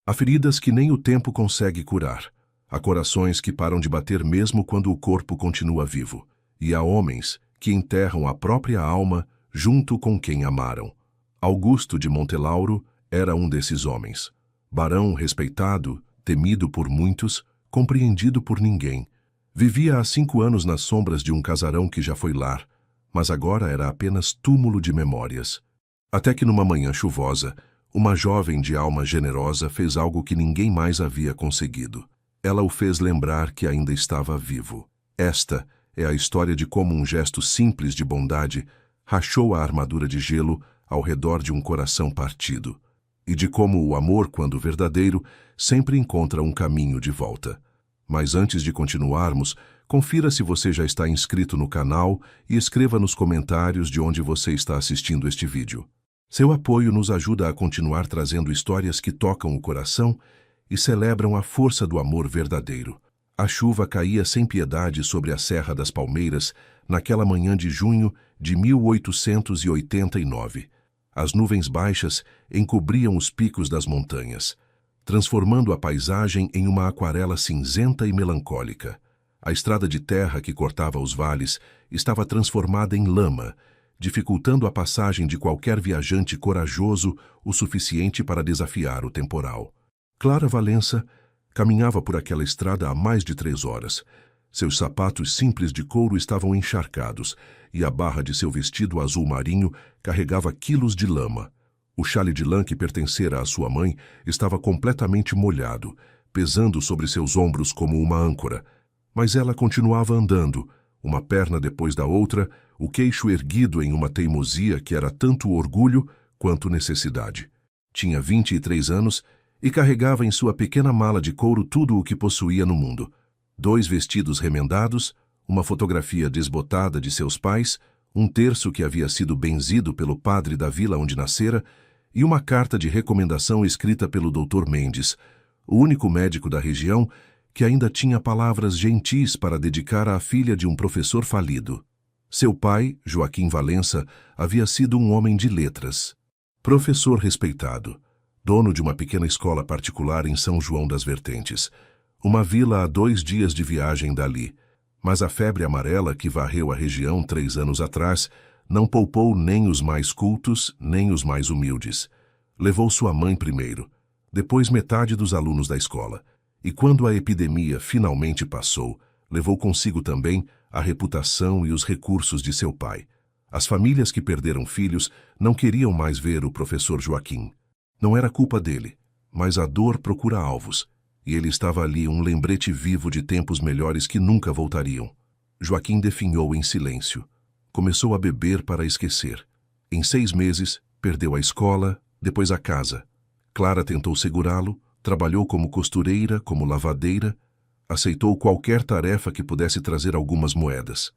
Há feridas que nem o tempo consegue curar. Há corações que param de bater mesmo quando o corpo continua vivo. E há homens que enterram a própria alma junto com quem amaram. Augusto de Montelauro era um desses homens. Barão respeitado, temido por muitos, compreendido por ninguém. Vivia há 5 anos nas sombras de um casarão que já foi lar, mas agora era apenas túmulo de memórias. Até que numa manhã chuvosa, uma jovem de alma generosa fez algo que ninguém mais havia conseguido. Ela o fez lembrar que ainda estava vivo. Esta é a história de como um gesto simples de bondade rachou a armadura de gelo ao redor de um coração partido. E de como o amor, quando verdadeiro, sempre encontra um caminho de volta. Mas antes de continuarmos, confira se você já está inscrito no canal e escreva nos comentários de onde você está assistindo este vídeo. Seu apoio nos ajuda a continuar trazendo histórias que tocam o coração e celebram a força do amor verdadeiro. A chuva caía sem piedade sobre a Serra das Palmeiras naquela manhã de junho de 1889. As nuvens baixas encobriam os picos das montanhas, transformando a paisagem em uma aquarela cinzenta e melancólica. A estrada de terra que cortava os vales estava transformada em lama, dificultando a passagem de qualquer viajante corajoso o suficiente para desafiar o temporal. Clara Valença caminhava por aquela estrada há mais de 3 horas. Seus sapatos simples de couro estavam encharcados e a barra de seu vestido azul marinho carregava quilos de lama. O chale de lã que pertencera à sua mãe estava completamente molhado, pesando sobre seus ombros como uma âncora. Mas ela continuava andando, uma perna depois da outra, o queixo erguido em uma teimosia que era tanto orgulho quanto necessidade. Tinha 23 anos e carregava em sua pequena mala de couro tudo o que possuía no mundo. 2 vestidos remendados, uma fotografia desbotada de seus pais, um terço que havia sido benzido pelo padre da vila onde nascera e uma carta de recomendação escrita pelo Dr. Mendes, o único médico da região que ainda tinha palavras gentis para dedicar à filha de um professor falido. Seu pai, Joaquim Valença, havia sido um homem de letras, professor respeitado, dono de uma pequena escola particular em São João das Vertentes, uma vila a 2 dias de viagem dali. Mas a febre amarela que varreu a região 3 anos atrás não poupou nem os mais cultos, nem os mais humildes. Levou sua mãe primeiro, depois metade dos alunos da escola. E quando a epidemia finalmente passou, levou consigo também a reputação e os recursos de seu pai. As famílias que perderam filhos não queriam mais ver o professor Joaquim. Não era culpa dele, mas a dor procura alvos, e ele estava ali um lembrete vivo de tempos melhores que nunca voltariam. Joaquim definhou em silêncio. Começou a beber para esquecer. Em 6 meses, perdeu a escola, depois a casa. Clara tentou segurá-lo, trabalhou como costureira, como lavadeira, aceitou qualquer tarefa que pudesse trazer algumas moedas.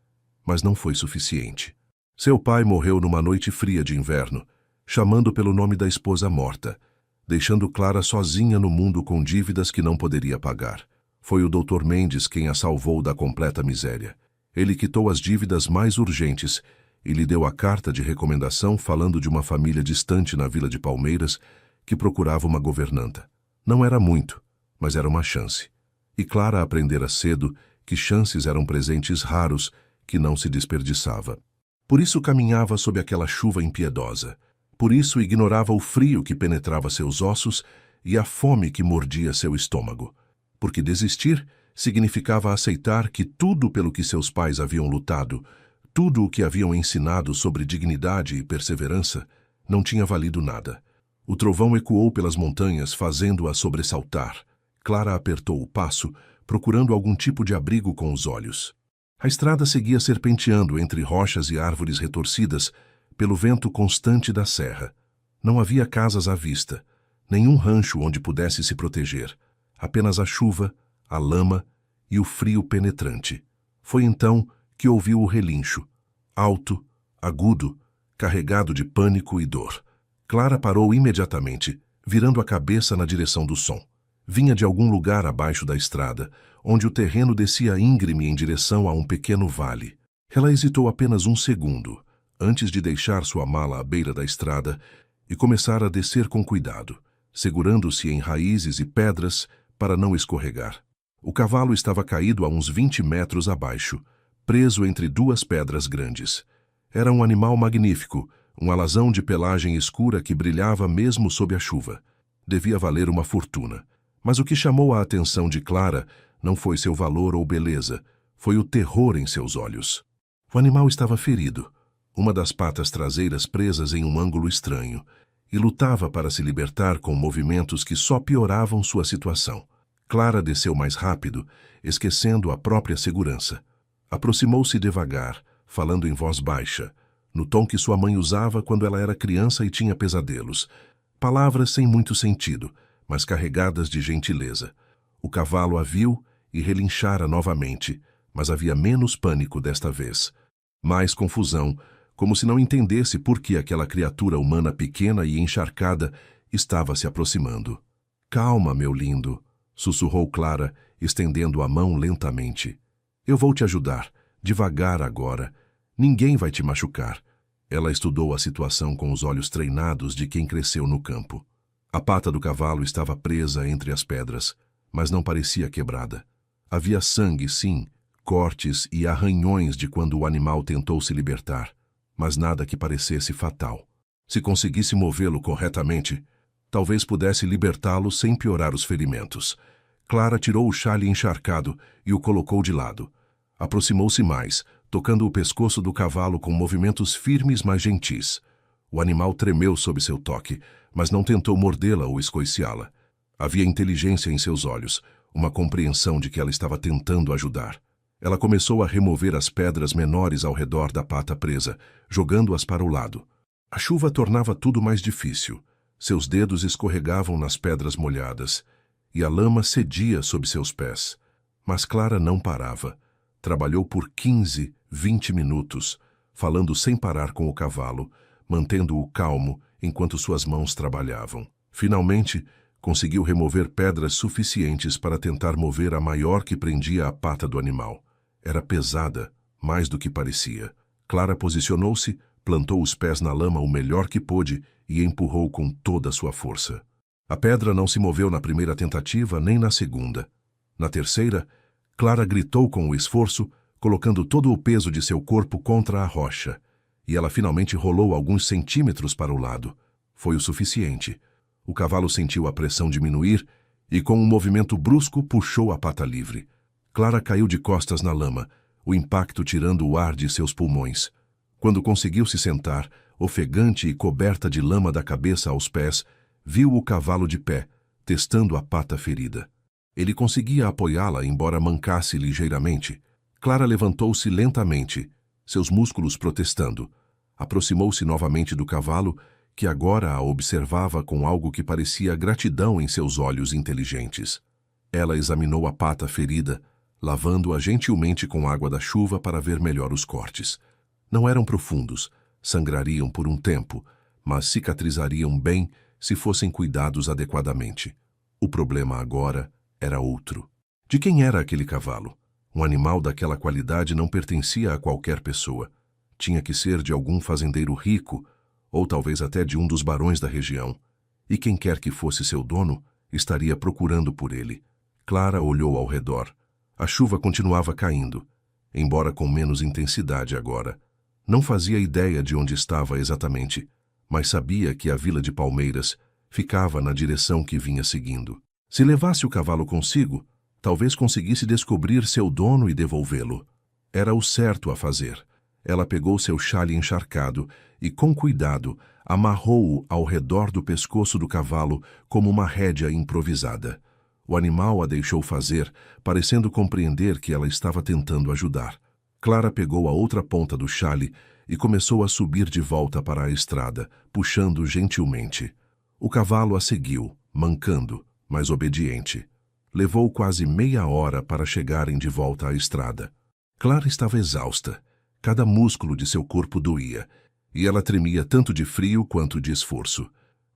Mas não foi suficiente. Seu pai morreu numa noite fria de inverno, chamando pelo nome da esposa morta, deixando Clara sozinha no mundo com dívidas que não poderia pagar. Foi o Dr. Mendes quem a salvou da completa miséria. Ele quitou as dívidas mais urgentes e lhe deu a carta de recomendação falando de uma família distante na vila de Palmeiras que procurava uma governanta. Não era muito, mas era uma chance. E Clara aprendera cedo que chances eram presentes raros que não se desperdiçava. Por isso caminhava sob aquela chuva impiedosa. Por isso ignorava o frio que penetrava seus ossos e a fome que mordia seu estômago. Porque desistir significava aceitar que tudo pelo que seus pais haviam lutado, tudo o que haviam ensinado sobre dignidade e perseverança, não tinha valido nada. O trovão ecoou pelas montanhas, fazendo-a sobressaltar. Clara apertou o passo, procurando algum tipo de abrigo com os olhos. A estrada seguia serpenteando entre rochas e árvores retorcidas pelo vento constante da serra. Não havia casas à vista, nenhum rancho onde pudesse se proteger. Apenas a chuva, a lama e o frio penetrante. Foi então que ouviu o relincho, alto, agudo, carregado de pânico e dor. Clara parou imediatamente, virando a cabeça na direção do som. Vinha de algum lugar abaixo da estrada, onde o terreno descia íngreme em direção a um pequeno vale. Ela hesitou apenas um segundo, antes de deixar sua mala à beira da estrada e começar a descer com cuidado, segurando-se em raízes e pedras para não escorregar. O cavalo estava caído a uns 20 metros abaixo, preso entre duas pedras grandes. Era um animal magnífico, um alazão de pelagem escura que brilhava mesmo sob a chuva. Devia valer uma fortuna. Mas o que chamou a atenção de Clara não foi seu valor ou beleza, foi o terror em seus olhos. O animal estava ferido, uma das patas traseiras presas em um ângulo estranho, e lutava para se libertar com movimentos que só pioravam sua situação. Clara desceu mais rápido, esquecendo a própria segurança. Aproximou-se devagar, falando em voz baixa, no tom que sua mãe usava quando ela era criança e tinha pesadelos. Palavras sem muito sentido, mas carregadas de gentileza. O cavalo a viu e relinchara novamente, mas havia menos pânico desta vez. Mais confusão, como se não entendesse por que aquela criatura humana pequena e encharcada estava se aproximando. «Calma, meu lindo», sussurrou Clara, estendendo a mão lentamente. «Eu vou te ajudar, devagar agora. Ninguém vai te machucar». Ela estudou a situação com os olhos treinados de quem cresceu no campo. A pata do cavalo estava presa entre as pedras, mas não parecia quebrada. Havia sangue, sim, cortes e arranhões de quando o animal tentou se libertar, mas nada que parecesse fatal. Se conseguisse movê-lo corretamente, talvez pudesse libertá-lo sem piorar os ferimentos. Clara tirou o xale encharcado e o colocou de lado. Aproximou-se mais, tocando o pescoço do cavalo com movimentos firmes mas gentis. O animal tremeu sob seu toque, mas não tentou mordê-la ou escoiciá-la. Havia inteligência em seus olhos, uma compreensão de que ela estava tentando ajudar. Ela começou a remover as pedras menores ao redor da pata presa, jogando-as para o lado. A chuva tornava tudo mais difícil. Seus dedos escorregavam nas pedras molhadas, e a lama cedia sob seus pés. Mas Clara não parava. Trabalhou por 15, 20 minutos, falando sem parar com o cavalo, mantendo-o calmo enquanto suas mãos trabalhavam. Finalmente, conseguiu remover pedras suficientes para tentar mover a maior que prendia a pata do animal. Era pesada, mais do que parecia. Clara posicionou-se, plantou os pés na lama o melhor que pôde e empurrou com toda a sua força. A pedra não se moveu na primeira tentativa nem na segunda. Na terceira, Clara gritou com o esforço, colocando todo o peso de seu corpo contra a rocha, e ela finalmente rolou alguns centímetros para o lado. Foi o suficiente. O cavalo sentiu a pressão diminuir e, com um movimento brusco, puxou a pata livre. Clara caiu de costas na lama, o impacto tirando o ar de seus pulmões. Quando conseguiu se sentar, ofegante e coberta de lama da cabeça aos pés, viu o cavalo de pé, testando a pata ferida. Ele conseguia apoiá-la, embora mancasse ligeiramente. Clara levantou-se lentamente, seus músculos protestando. Aproximou-se novamente do cavalo, que agora a observava com algo que parecia gratidão em seus olhos inteligentes. Ela examinou a pata ferida, lavando-a gentilmente com água da chuva para ver melhor os cortes. Não eram profundos, sangrariam por um tempo, mas cicatrizariam bem se fossem cuidados adequadamente. O problema agora era outro. De quem era aquele cavalo? Um animal daquela qualidade não pertencia a qualquer pessoa. Tinha que ser de algum fazendeiro rico, ou talvez até de um dos barões da região. E quem quer que fosse seu dono, estaria procurando por ele. Clara olhou ao redor. A chuva continuava caindo, embora com menos intensidade agora. Não fazia ideia de onde estava exatamente, mas sabia que a vila de Palmeiras ficava na direção que vinha seguindo. Se levasse o cavalo consigo, talvez conseguisse descobrir seu dono e devolvê-lo. Era o certo a fazer. Ela pegou seu xale encharcado e, com cuidado, amarrou-o ao redor do pescoço do cavalo como uma rédea improvisada. O animal a deixou fazer, parecendo compreender que ela estava tentando ajudar. Clara pegou a outra ponta do xale e começou a subir de volta para a estrada, puxando gentilmente. O cavalo a seguiu, mancando, mas obediente. Levou quase meia hora para chegarem de volta à estrada. Clara estava exausta. Cada músculo de seu corpo doía, e ela tremia tanto de frio quanto de esforço.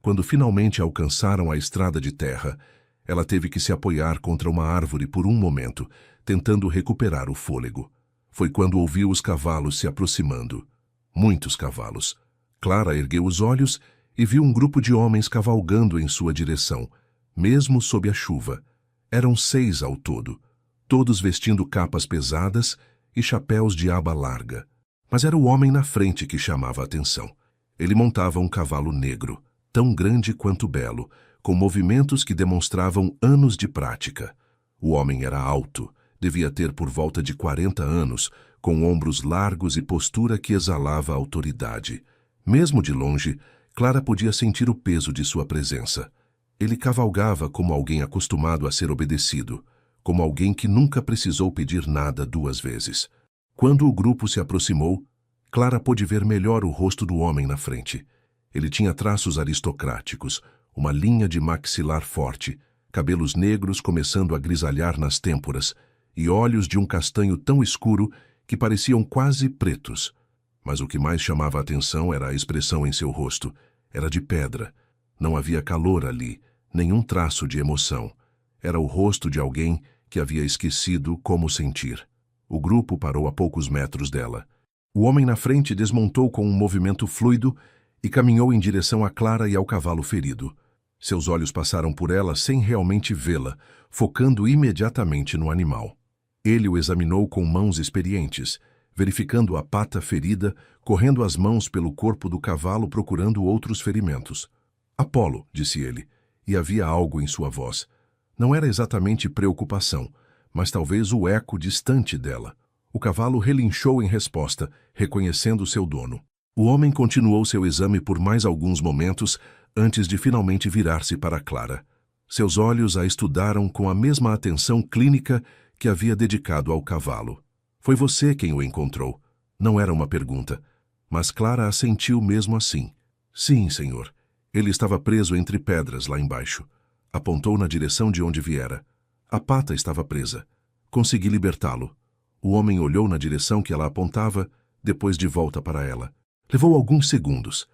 Quando finalmente alcançaram a estrada de terra, ela teve que se apoiar contra uma árvore por um momento, tentando recuperar o fôlego. Foi quando ouviu os cavalos se aproximando. Muitos cavalos. Clara ergueu os olhos e viu um grupo de homens cavalgando em sua direção, mesmo sob a chuva. Eram 6 ao todo, todos vestindo capas pesadas e chapéus de aba larga. Mas era o homem na frente que chamava a atenção. Ele montava um cavalo negro, tão grande quanto belo, com movimentos que demonstravam anos de prática. O homem era alto, devia ter por volta de 40 anos, com ombros largos e postura que exalava autoridade. Mesmo de longe, Clara podia sentir o peso de sua presença. Ele cavalgava como alguém acostumado a ser obedecido, como alguém que nunca precisou pedir nada 2 vezes. Quando o grupo se aproximou, Clara pôde ver melhor o rosto do homem na frente. Ele tinha traços aristocráticos, uma linha de maxilar forte, cabelos negros começando a grisalhar nas têmporas e olhos de um castanho tão escuro que pareciam quase pretos. Mas o que mais chamava a atenção era a expressão em seu rosto. Era de pedra. Não havia calor ali, nenhum traço de emoção. Era o rosto de alguém que havia esquecido como sentir. O grupo parou a poucos metros dela. O homem na frente desmontou com um movimento fluido e caminhou em direção a Clara e ao cavalo ferido. Seus olhos passaram por ela sem realmente vê-la, focando imediatamente no animal. Ele o examinou com mãos experientes, verificando a pata ferida, correndo as mãos pelo corpo do cavalo procurando outros ferimentos. Apolo, disse ele, e havia algo em sua voz. Não era exatamente preocupação, mas talvez o eco distante dela. O cavalo relinchou em resposta, reconhecendo seu dono. O homem continuou seu exame por mais alguns momentos antes de finalmente virar-se para Clara. Seus olhos a estudaram com a mesma atenção clínica que havia dedicado ao cavalo. Foi você quem o encontrou. Não era uma pergunta, mas Clara assentiu mesmo assim. Sim, senhor. Ele estava preso entre pedras lá embaixo. Apontou na direção de onde viera. A pata estava presa. Consegui libertá-lo. O homem olhou na direção que ela apontava, depois de volta para ela. Levou alguns segundos,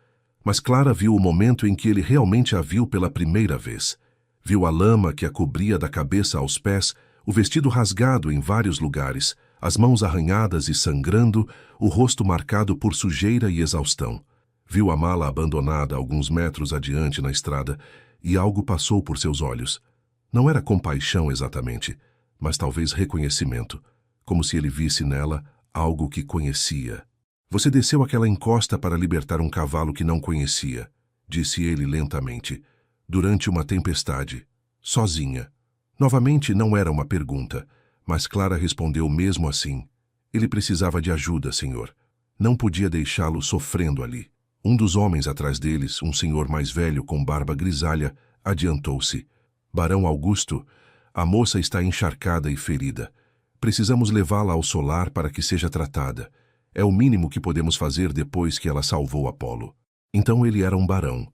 mas Clara viu o momento em que ele realmente a viu pela primeira vez. Viu a lama que a cobria da cabeça aos pés, o vestido rasgado em vários lugares, as mãos arranhadas e sangrando, o rosto marcado por sujeira e exaustão. Viu a mala abandonada alguns metros adiante na estrada e algo passou por seus olhos. Não era compaixão exatamente, mas talvez reconhecimento, como se ele visse nela algo que conhecia. Você desceu aquela encosta para libertar um cavalo que não conhecia, disse ele lentamente, durante uma tempestade, sozinha. Novamente não era uma pergunta, mas Clara respondeu mesmo assim. Ele precisava de ajuda, senhor. Não podia deixá-lo sofrendo ali. Um dos homens atrás deles, um senhor mais velho com barba grisalha, adiantou-se. Barão Augusto, a moça está encharcada e ferida. Precisamos levá-la ao solar para que seja tratada. É o mínimo que podemos fazer depois que ela salvou Apolo. Então ele era um barão.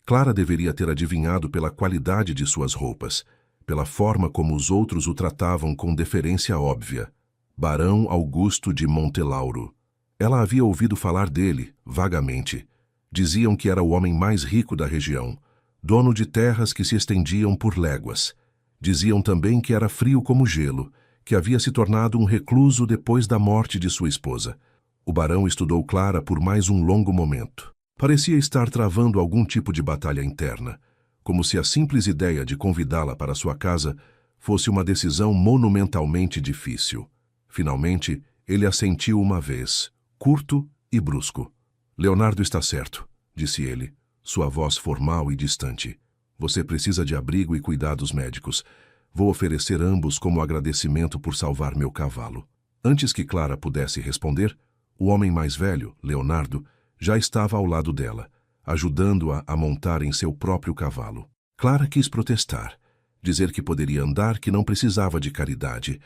Clara deveria ter adivinhado pela qualidade de suas roupas, pela forma como os outros o tratavam com deferência óbvia. Barão Augusto de Montelauro. Ela havia ouvido falar dele, vagamente. Diziam que era o homem mais rico da região, dono de terras que se estendiam por léguas. Diziam também que era frio como gelo, que havia se tornado um recluso depois da morte de sua esposa. O barão estudou Clara por mais um longo momento. Parecia estar travando algum tipo de batalha interna, como se a simples ideia de convidá-la para sua casa fosse uma decisão monumentalmente difícil. Finalmente, ele assentiu uma vez, curto e brusco. Leonardo está certo, disse ele, sua voz formal e distante. Você precisa de abrigo e cuidados médicos. Vou oferecer ambos como agradecimento por salvar meu cavalo. Antes que Clara pudesse responder, o homem mais velho, Leonardo, já estava ao lado dela, ajudando-a a montar em seu próprio cavalo. Clara quis protestar, dizer que poderia andar, que não precisava de caridade,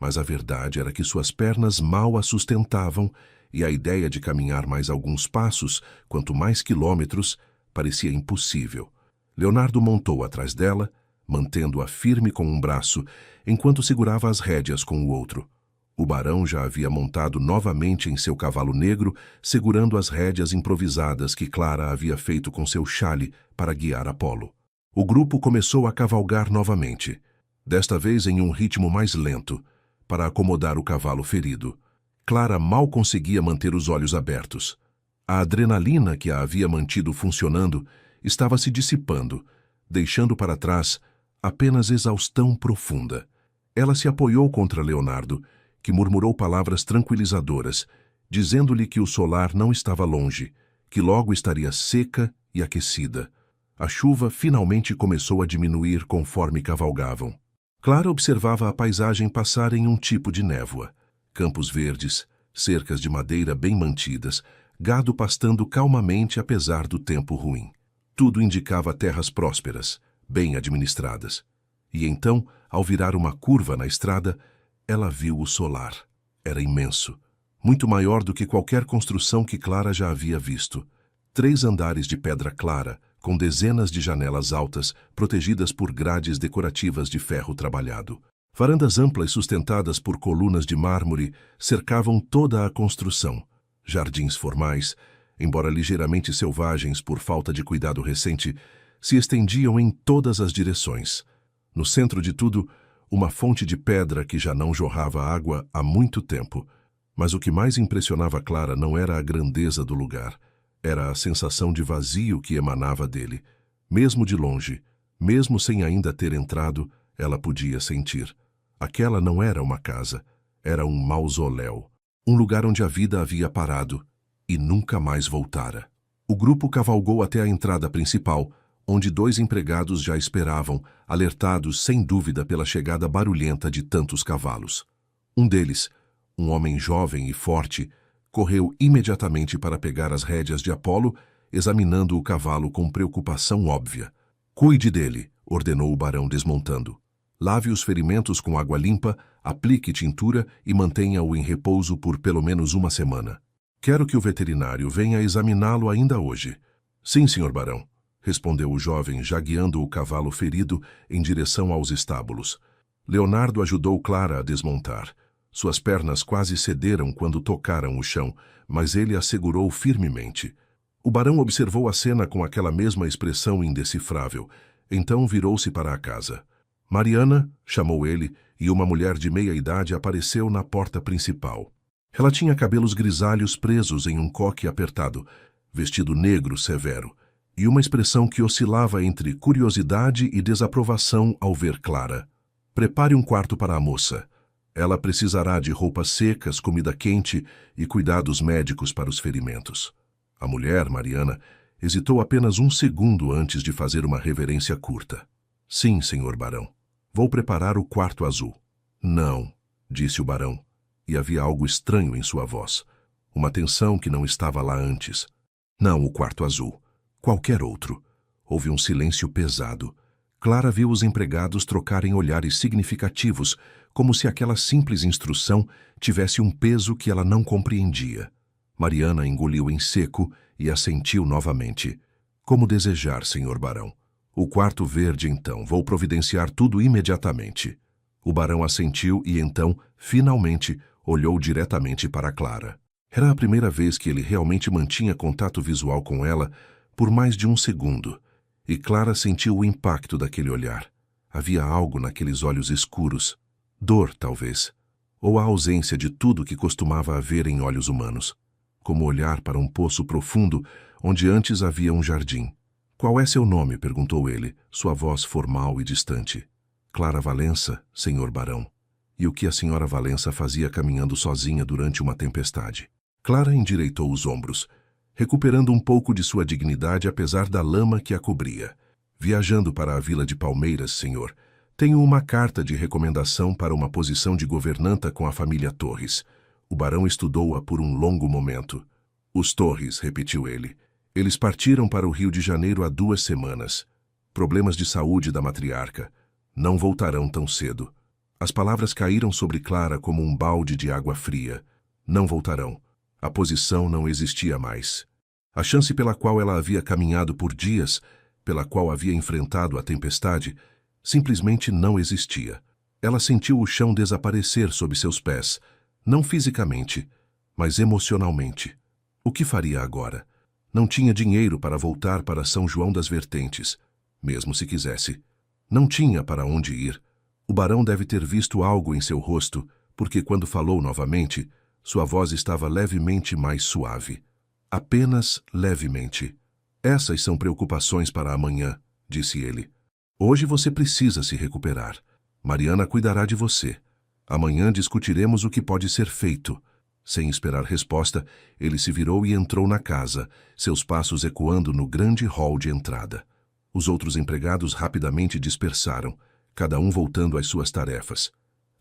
mas a verdade era que suas pernas mal a sustentavam e a ideia de caminhar mais alguns passos, quanto mais quilômetros, parecia impossível. Leonardo montou atrás dela, mantendo-a firme com um braço, enquanto segurava as rédeas com o outro. O barão já havia montado novamente em seu cavalo negro, segurando as rédeas improvisadas que Clara havia feito com seu chale para guiar Apolo. O grupo começou a cavalgar novamente, desta vez em um ritmo mais lento, para acomodar o cavalo ferido. Clara mal conseguia manter os olhos abertos. A adrenalina que a havia mantido funcionando estava se dissipando, deixando para trás apenas exaustão profunda. Ela se apoiou contra Leonardo, que murmurou palavras tranquilizadoras, dizendo-lhe que o solar não estava longe, que logo estaria seca e aquecida. A chuva finalmente começou a diminuir conforme cavalgavam. Clara observava a paisagem passar em um tipo de névoa. Campos verdes, cercas de madeira bem mantidas, gado pastando calmamente apesar do tempo ruim. Tudo indicava terras prósperas, bem administradas. E então, ao virar uma curva na estrada, ela viu o solar. Era imenso, muito maior do que qualquer construção que Clara já havia visto. 3 andares de pedra clara, com dezenas de janelas altas, protegidas por grades decorativas de ferro trabalhado. Varandas amplas sustentadas por colunas de mármore cercavam toda a construção. Jardins formais, embora ligeiramente selvagens por falta de cuidado recente, se estendiam em todas as direções. No centro de tudo, uma fonte de pedra que já não jorrava água há muito tempo. Mas o que mais impressionava Clara não era a grandeza do lugar. Era a sensação de vazio que emanava dele. Mesmo de longe, mesmo sem ainda ter entrado, ela podia sentir. Aquela não era uma casa, era um mausoléu. Um lugar onde a vida havia parado e nunca mais voltara. O grupo cavalgou até a entrada principal, onde 2 empregados já esperavam, alertados sem dúvida pela chegada barulhenta de tantos cavalos. Um deles, um homem jovem e forte, correu imediatamente para pegar as rédeas de Apolo, examinando o cavalo com preocupação óbvia. "Cuide dele", ordenou o barão desmontando. "Lave os ferimentos com água limpa, aplique tintura e mantenha-o em repouso por pelo menos 1 semana. Quero que o veterinário venha examiná-lo ainda hoje." "Sim, senhor barão", respondeu o jovem, já guiando o cavalo ferido em direção aos estábulos. Leonardo ajudou Clara a desmontar. Suas pernas quase cederam quando tocaram o chão, mas ele a segurou firmemente. O barão observou a cena com aquela mesma expressão indecifrável. Então virou-se para a casa. "Mariana", chamou ele, e uma mulher de meia idade apareceu na porta principal. Ela tinha cabelos grisalhos presos em um coque apertado, vestido negro severo, e uma expressão que oscilava entre curiosidade e desaprovação ao ver Clara. "Prepare um quarto para a moça. Ela precisará de roupas secas, comida quente e cuidados médicos para os ferimentos." A mulher, Mariana, hesitou apenas 1 segundo antes de fazer uma reverência curta. "Sim, senhor barão. Vou preparar o quarto azul." "Não", disse o barão, e havia algo estranho em sua voz. Uma tensão que não estava lá antes. "Não o quarto azul. Qualquer outro." Houve um silêncio pesado. Clara viu os empregados trocarem olhares significativos, como se aquela simples instrução tivesse um peso que ela não compreendia. Mariana engoliu em seco e assentiu novamente. "Como desejar, senhor barão. O quarto verde, então. Vou providenciar tudo imediatamente." O barão assentiu e então, finalmente, olhou diretamente para Clara. Era a primeira vez que ele realmente mantinha contato visual com ela por mais de 1 segundo. E Clara sentiu o impacto daquele olhar. Havia algo naqueles olhos escuros. Dor, talvez. Ou a ausência de tudo que costumava haver em olhos humanos. Como olhar para um poço profundo, onde antes havia um jardim. "Qual é seu nome?" perguntou ele, sua voz formal e distante. "Clara Valença, senhor barão." "E o que a senhora Valença fazia caminhando sozinha durante uma tempestade?" Clara endireitou os ombros, recuperando um pouco de sua dignidade apesar da lama que a cobria. "Viajando para a vila de Palmeiras, senhor. Tenho uma carta de recomendação para uma posição de governanta com a família Torres." O barão estudou-a por um longo momento. "Os Torres", repetiu ele. "Eles partiram para o Rio de Janeiro há 2 semanas. Problemas de saúde da matriarca. Não voltarão tão cedo." As palavras caíram sobre Clara como um balde de água fria. Não voltarão. A posição não existia mais. A chance pela qual ela havia caminhado por dias, pela qual havia enfrentado a tempestade, simplesmente não existia. Ela sentiu o chão desaparecer sob seus pés, não fisicamente, mas emocionalmente. O que faria agora? Não tinha dinheiro para voltar para São João das Vertentes, mesmo se quisesse. Não tinha para onde ir. O barão deve ter visto algo em seu rosto, porque quando falou novamente, sua voz estava levemente mais suave. Apenas levemente. Essas são preocupações para amanhã, disse ele. Hoje você precisa se recuperar. Mariana cuidará de você. Amanhã discutiremos o que pode ser feito. Sem esperar resposta, ele se virou e entrou na casa, seus passos ecoando no grande hall de entrada. Os outros empregados rapidamente dispersaram, cada um voltando às suas tarefas.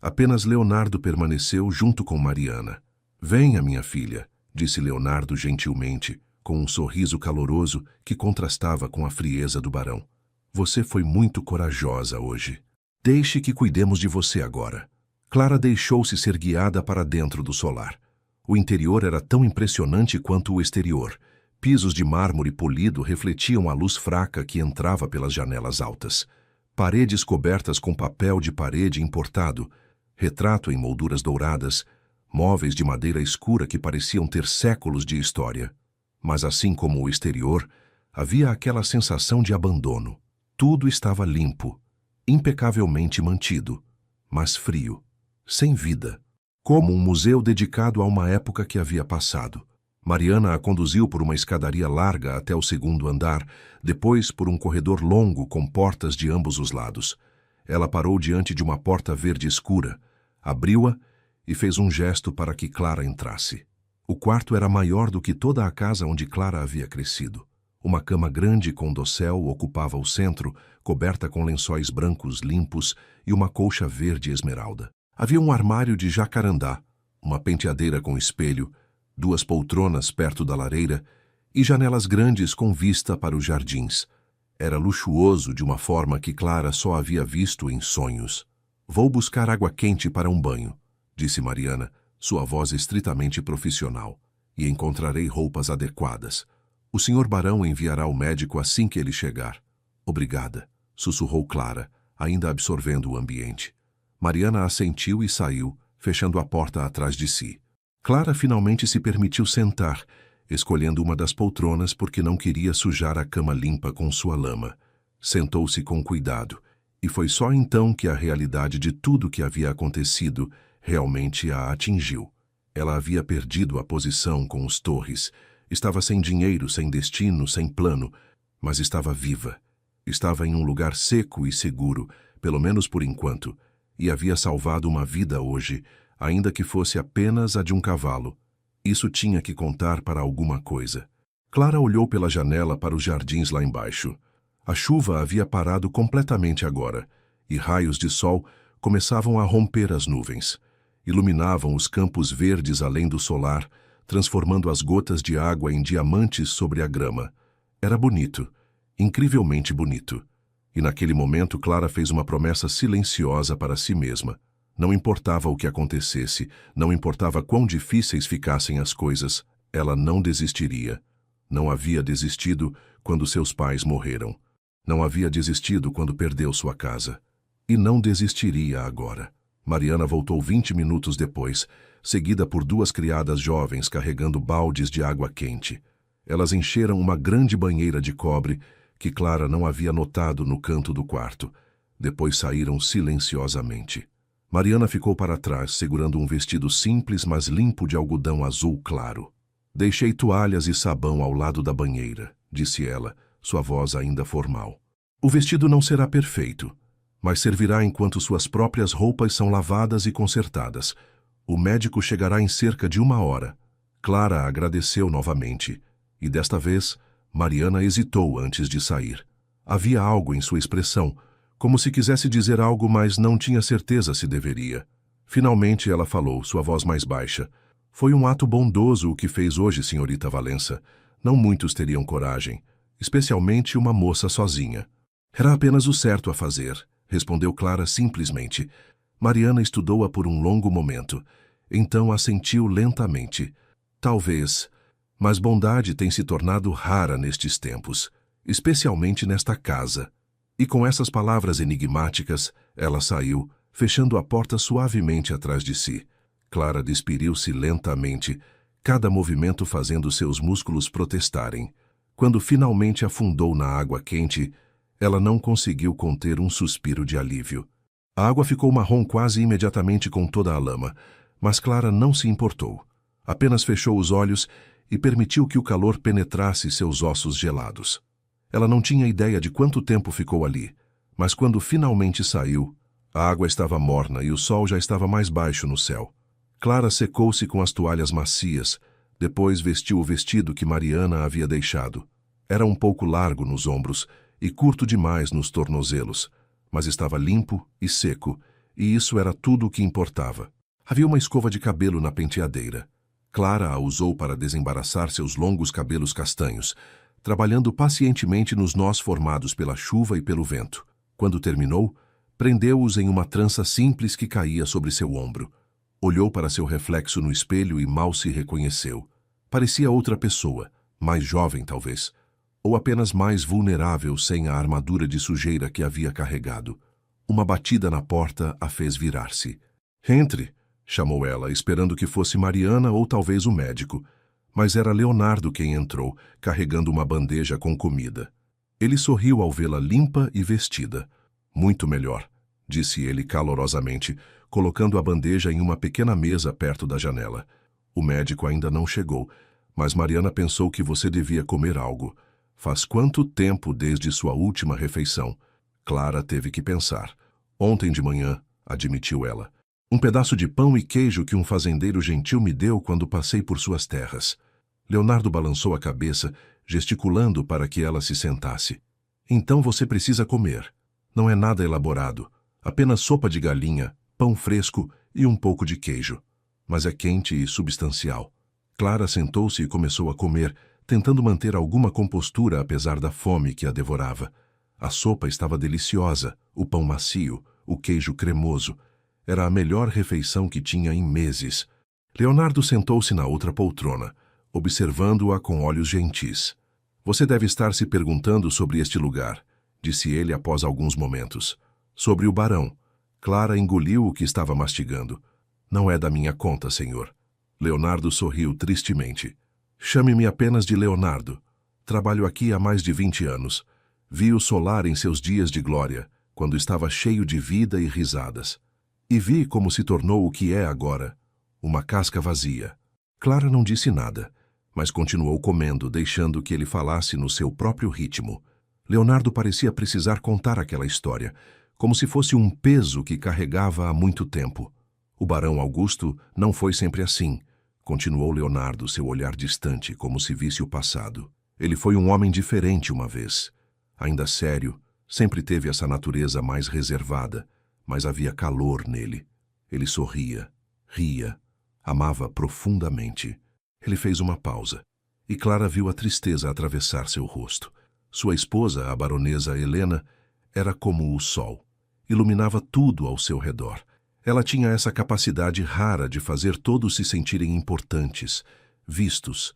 Apenas Leonardo permaneceu junto com Mariana. Venha, minha filha, disse Leonardo gentilmente, com um sorriso caloroso que contrastava com a frieza do barão. Você foi muito corajosa hoje. Deixe que cuidemos de você agora. Clara deixou-se ser guiada para dentro do solar. O interior era tão impressionante quanto o exterior. Pisos de mármore polido refletiam a luz fraca que entrava pelas janelas altas. Paredes cobertas com papel de parede importado, retrato em molduras douradas, móveis de madeira escura que pareciam ter séculos de história. Mas assim como o exterior, havia aquela sensação de abandono. Tudo estava limpo, impecavelmente mantido, mas frio, sem vida, como um museu dedicado a uma época que havia passado. Mariana a conduziu por uma escadaria larga até o segundo andar, depois por um corredor longo com portas de ambos os lados. Ela parou diante de uma porta verde escura, abriu-a e fez um gesto para que Clara entrasse. O quarto era maior do que toda a casa onde Clara havia crescido. Uma cama grande com dossel ocupava o centro, coberta com lençóis brancos limpos e uma colcha verde esmeralda. Havia um armário de jacarandá, uma penteadeira com espelho, 2 poltronas perto da lareira e janelas grandes com vista para os jardins. Era luxuoso de uma forma que Clara só havia visto em sonhos. Vou buscar água quente para um banho, disse Mariana, sua voz estritamente profissional, e encontrarei roupas adequadas. O senhor barão enviará o médico assim que ele chegar. Obrigada, sussurrou Clara, ainda absorvendo o ambiente. Mariana assentiu e saiu, fechando a porta atrás de si. Clara finalmente se permitiu sentar, escolhendo uma das poltronas porque não queria sujar a cama limpa com sua lama. Sentou-se com cuidado, e foi só então que a realidade de tudo que havia acontecido realmente a atingiu. Ela havia perdido a posição com os Torres, estava sem dinheiro, sem destino, sem plano, mas estava viva. Estava em um lugar seco e seguro, pelo menos por enquanto, e havia salvado uma vida hoje, ainda que fosse apenas a de um cavalo. Isso tinha que contar para alguma coisa. Clara olhou pela janela para os jardins lá embaixo. A chuva havia parado completamente agora, e raios de sol começavam a romper as nuvens. Iluminavam os campos verdes além do solar, transformando as gotas de água em diamantes sobre a grama. Era bonito, incrivelmente bonito. E naquele momento Clara fez uma promessa silenciosa para si mesma. Não importava o que acontecesse, não importava quão difíceis ficassem as coisas, ela não desistiria. Não havia desistido quando seus pais morreram. Não havia desistido quando perdeu sua casa. E não desistiria agora. Mariana voltou 20 minutos depois, seguida por 2 criadas jovens carregando baldes de água quente. Elas encheram uma grande banheira de cobre que Clara não havia notado no canto do quarto. Depois saíram silenciosamente. Mariana ficou para trás, segurando um vestido simples, mas limpo de algodão azul claro. Deixei toalhas e sabão ao lado da banheira, disse ela, sua voz ainda formal. O vestido não será perfeito, mas servirá enquanto suas próprias roupas são lavadas e consertadas. O médico chegará em cerca de 1 hora. Clara agradeceu novamente, e desta vez, Mariana hesitou antes de sair. Havia algo em sua expressão, como se quisesse dizer algo, mas não tinha certeza se deveria. Finalmente ela falou, sua voz mais baixa. Foi um ato bondoso o que fez hoje, senhorita Valença. Não muitos teriam coragem, especialmente uma moça sozinha. Era apenas o certo a fazer, respondeu Clara simplesmente. Mariana estudou-a por um longo momento. Então assentiu lentamente. Talvez, mas bondade tem se tornado rara nestes tempos, especialmente nesta casa. E com essas palavras enigmáticas, ela saiu, fechando a porta suavemente atrás de si. Clara despediu-se lentamente, cada movimento fazendo seus músculos protestarem. Quando finalmente afundou na água quente, ela não conseguiu conter um suspiro de alívio. A água ficou marrom quase imediatamente com toda a lama, mas Clara não se importou. Apenas fechou os olhos e permitiu que o calor penetrasse seus ossos gelados. Ela não tinha ideia de quanto tempo ficou ali, mas quando finalmente saiu, a água estava morna e o sol já estava mais baixo no céu. Clara secou-se com as toalhas macias, depois vestiu o vestido que Mariana havia deixado. Era um pouco largo nos ombros e curto demais nos tornozelos, mas estava limpo e seco, e isso era tudo o que importava. Havia uma escova de cabelo na penteadeira. Clara a usou para desembaraçar seus longos cabelos castanhos, trabalhando pacientemente nos nós formados pela chuva e pelo vento. Quando terminou, prendeu-os em uma trança simples que caía sobre seu ombro. Olhou para seu reflexo no espelho e mal se reconheceu. Parecia outra pessoa, mais jovem talvez, ou apenas mais vulnerável sem a armadura de sujeira que havia carregado. Uma batida na porta a fez virar-se. «Entre!» chamou ela, esperando que fosse Mariana ou talvez o médico. Mas era Leonardo quem entrou, carregando uma bandeja com comida. Ele sorriu ao vê-la limpa e vestida. «Muito melhor», disse ele calorosamente, colocando a bandeja em uma pequena mesa perto da janela. «O médico ainda não chegou, mas Mariana pensou que você devia comer algo. Faz quanto tempo desde sua última refeição?» Clara teve que pensar. «Ontem de manhã», admitiu ela. «Um pedaço de pão e queijo que um fazendeiro gentil me deu quando passei por suas terras». Leonardo balançou a cabeça, gesticulando para que ela se sentasse. «Então você precisa comer. Não é nada elaborado. Apenas sopa de galinha, pão fresco e um pouco de queijo. Mas é quente e substancial». Clara sentou-se e começou a comer, tentando manter alguma compostura apesar da fome que a devorava. A sopa estava deliciosa, o pão macio, o queijo cremoso. Era a melhor refeição que tinha em meses. Leonardo sentou-se na outra poltrona, observando-a com olhos gentis. «Você deve estar se perguntando sobre este lugar», disse ele após alguns momentos. «Sobre o barão». Clara engoliu o que estava mastigando. «Não é da minha conta, senhor». Leonardo sorriu tristemente. «Chame-me apenas de Leonardo. Trabalho aqui há mais de 20 anos. Vi o solar em seus dias de glória, quando estava cheio de vida e risadas. E vi como se tornou o que é agora, uma casca vazia». Clara não disse nada, mas continuou comendo, deixando que ele falasse no seu próprio ritmo. Leonardo parecia precisar contar aquela história, como se fosse um peso que carregava há muito tempo. «O barão Augusto não foi sempre assim», continuou Leonardo, seu olhar distante, como se visse o passado. «Ele foi um homem diferente uma vez. Ainda sério, sempre teve essa natureza mais reservada, mas havia calor nele. Ele sorria, ria, amava profundamente». Ele fez uma pausa, e Clara viu a tristeza atravessar seu rosto. Sua esposa, a baronesa Helena, era como o sol. Iluminava tudo ao seu redor. Ela tinha essa capacidade rara de fazer todos se sentirem importantes, vistos.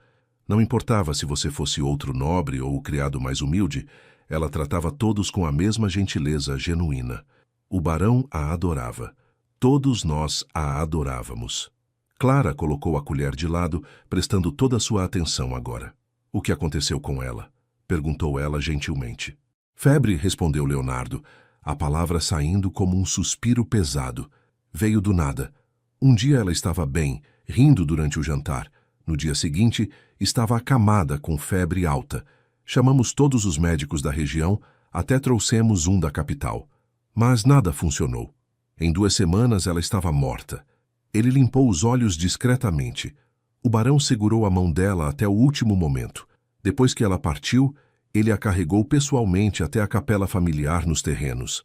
Não importava se você fosse outro nobre ou o criado mais humilde, ela tratava todos com a mesma gentileza genuína. O barão a adorava. Todos nós a adorávamos. Clara colocou a colher de lado, prestando toda a sua atenção agora. «O que aconteceu com ela?» perguntou ela gentilmente. «Febre», respondeu Leonardo, a palavra saindo como um suspiro pesado. Veio do nada. Um dia ela estava bem, rindo durante o jantar. No dia seguinte, estava acamada com febre alta. Chamamos todos os médicos da região, até trouxemos um da capital. Mas nada funcionou. Em 2 semanas ela estava morta. Ele limpou os olhos discretamente. O barão segurou a mão dela até o último momento. Depois que ela partiu, ele a carregou pessoalmente até a capela familiar nos terrenos.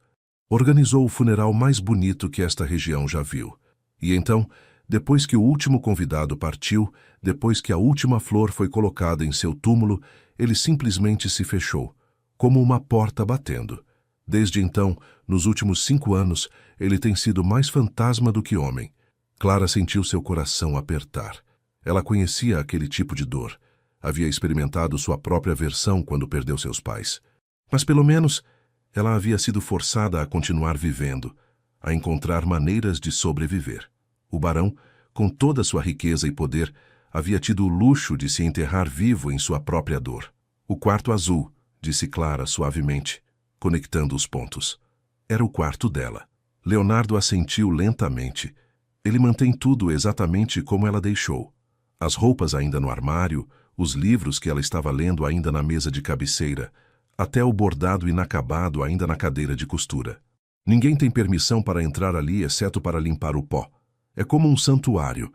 Organizou o funeral mais bonito que esta região já viu. E então, depois que o último convidado partiu, depois que a última flor foi colocada em seu túmulo, ele simplesmente se fechou, como uma porta batendo. Desde então, nos últimos 5 anos, ele tem sido mais fantasma do que homem. Clara sentiu seu coração apertar. Ela conhecia aquele tipo de dor. Havia experimentado sua própria versão quando perdeu seus pais. Mas pelo menos ela havia sido forçada a continuar vivendo, a encontrar maneiras de sobreviver. O barão, com toda sua riqueza e poder, havia tido o luxo de se enterrar vivo em sua própria dor. «O quarto azul», disse Clara suavemente, conectando os pontos. Era o quarto dela. Leonardo assentiu lentamente. Ele mantém tudo exatamente como ela deixou. As roupas ainda no armário, os livros que ela estava lendo ainda na mesa de cabeceira, até o bordado inacabado ainda na cadeira de costura. Ninguém tem permissão para entrar ali exceto para limpar o pó. É como um santuário.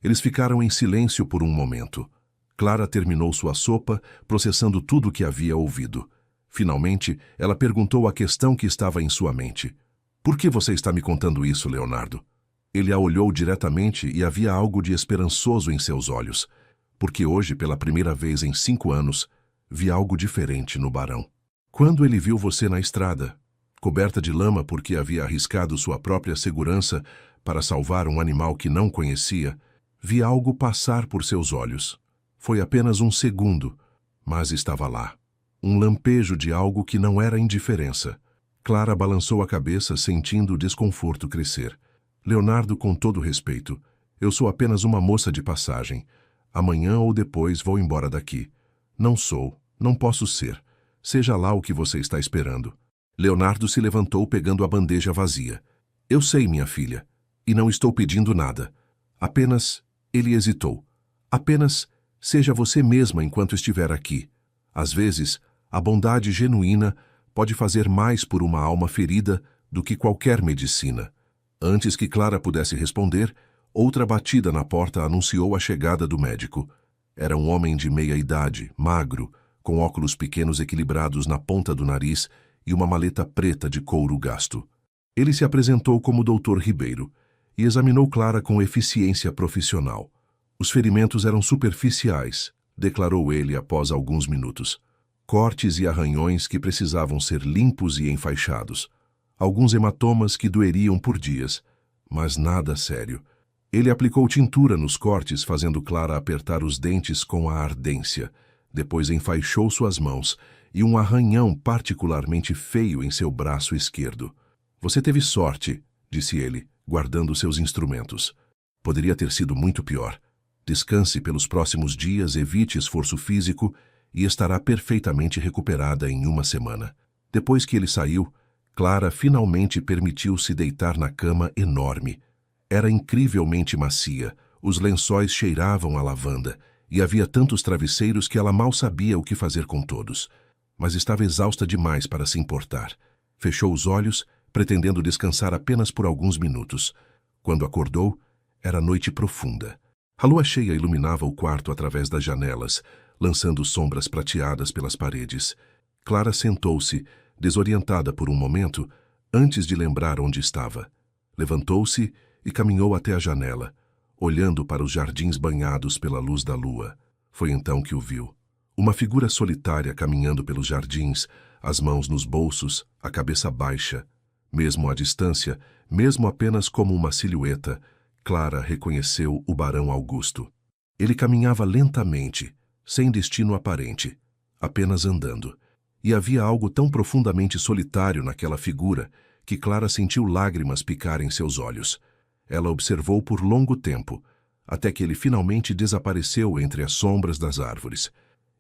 Eles ficaram em silêncio por um momento. Clara terminou sua sopa, processando tudo o que havia ouvido. Finalmente, ela perguntou a questão que estava em sua mente. Por que você está me contando isso, Leonardo? Ele a olhou diretamente e havia algo de esperançoso em seus olhos, porque hoje, pela primeira vez em 5 anos, vi algo diferente no barão. Quando ele viu você na estrada, coberta de lama porque havia arriscado sua própria segurança para salvar um animal que não conhecia, vi algo passar por seus olhos. Foi apenas um segundo, mas estava lá. Um lampejo de algo que não era indiferença. Clara balançou a cabeça, sentindo o desconforto crescer. Leonardo, com todo respeito, eu sou apenas uma moça de passagem. Amanhã ou depois vou embora daqui. Não sou, não posso ser. Seja lá o que você está esperando. Leonardo se levantou pegando a bandeja vazia. Eu sei, minha filha, e não estou pedindo nada. Apenas, ele hesitou. Apenas, seja você mesma enquanto estiver aqui. Às vezes, a bondade genuína pode fazer mais por uma alma ferida do que qualquer medicina. Antes que Clara pudesse responder, outra batida na porta anunciou a chegada do médico. Era um homem de meia idade, magro, com óculos pequenos equilibrados na ponta do nariz e uma maleta preta de couro gasto. Ele se apresentou como Dr. Ribeiro e examinou Clara com eficiência profissional. Os ferimentos eram superficiais, declarou ele após alguns minutos. Cortes e arranhões que precisavam ser limpos e enfaixados. Alguns hematomas que doeriam por dias, mas nada sério. Ele aplicou tintura nos cortes, fazendo Clara apertar os dentes com a ardência. Depois enfaixou suas mãos e um arranhão particularmente feio em seu braço esquerdo. Você teve sorte, disse ele, guardando seus instrumentos. Poderia ter sido muito pior. Descanse pelos próximos dias, evite esforço físico e estará perfeitamente recuperada em 1 semana. Depois que ele saiu, Clara finalmente permitiu-se deitar na cama enorme. Era incrivelmente macia, os lençóis cheiravam a lavanda e havia tantos travesseiros que ela mal sabia o que fazer com todos. Mas estava exausta demais para se importar. Fechou os olhos, pretendendo descansar apenas por alguns minutos. Quando acordou, era noite profunda. A lua cheia iluminava o quarto através das janelas, lançando sombras prateadas pelas paredes. Clara sentou-se, desorientada por um momento, antes de lembrar onde estava. Levantou-se e caminhou até a janela, olhando para os jardins banhados pela luz da lua. Foi então que o viu. Uma figura solitária caminhando pelos jardins, as mãos nos bolsos, a cabeça baixa. Mesmo à distância, mesmo apenas como uma silhueta, Clara reconheceu o barão Augusto. Ele caminhava lentamente, sem destino aparente, apenas andando. E havia algo tão profundamente solitário naquela figura que Clara sentiu lágrimas picarem seus olhos. Ela observou por longo tempo, até que ele finalmente desapareceu entre as sombras das árvores.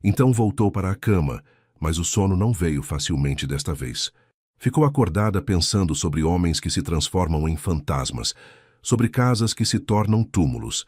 Então voltou para a cama, mas o sono não veio facilmente desta vez. Ficou acordada pensando sobre homens que se transformam em fantasmas, sobre casas que se tornam túmulos,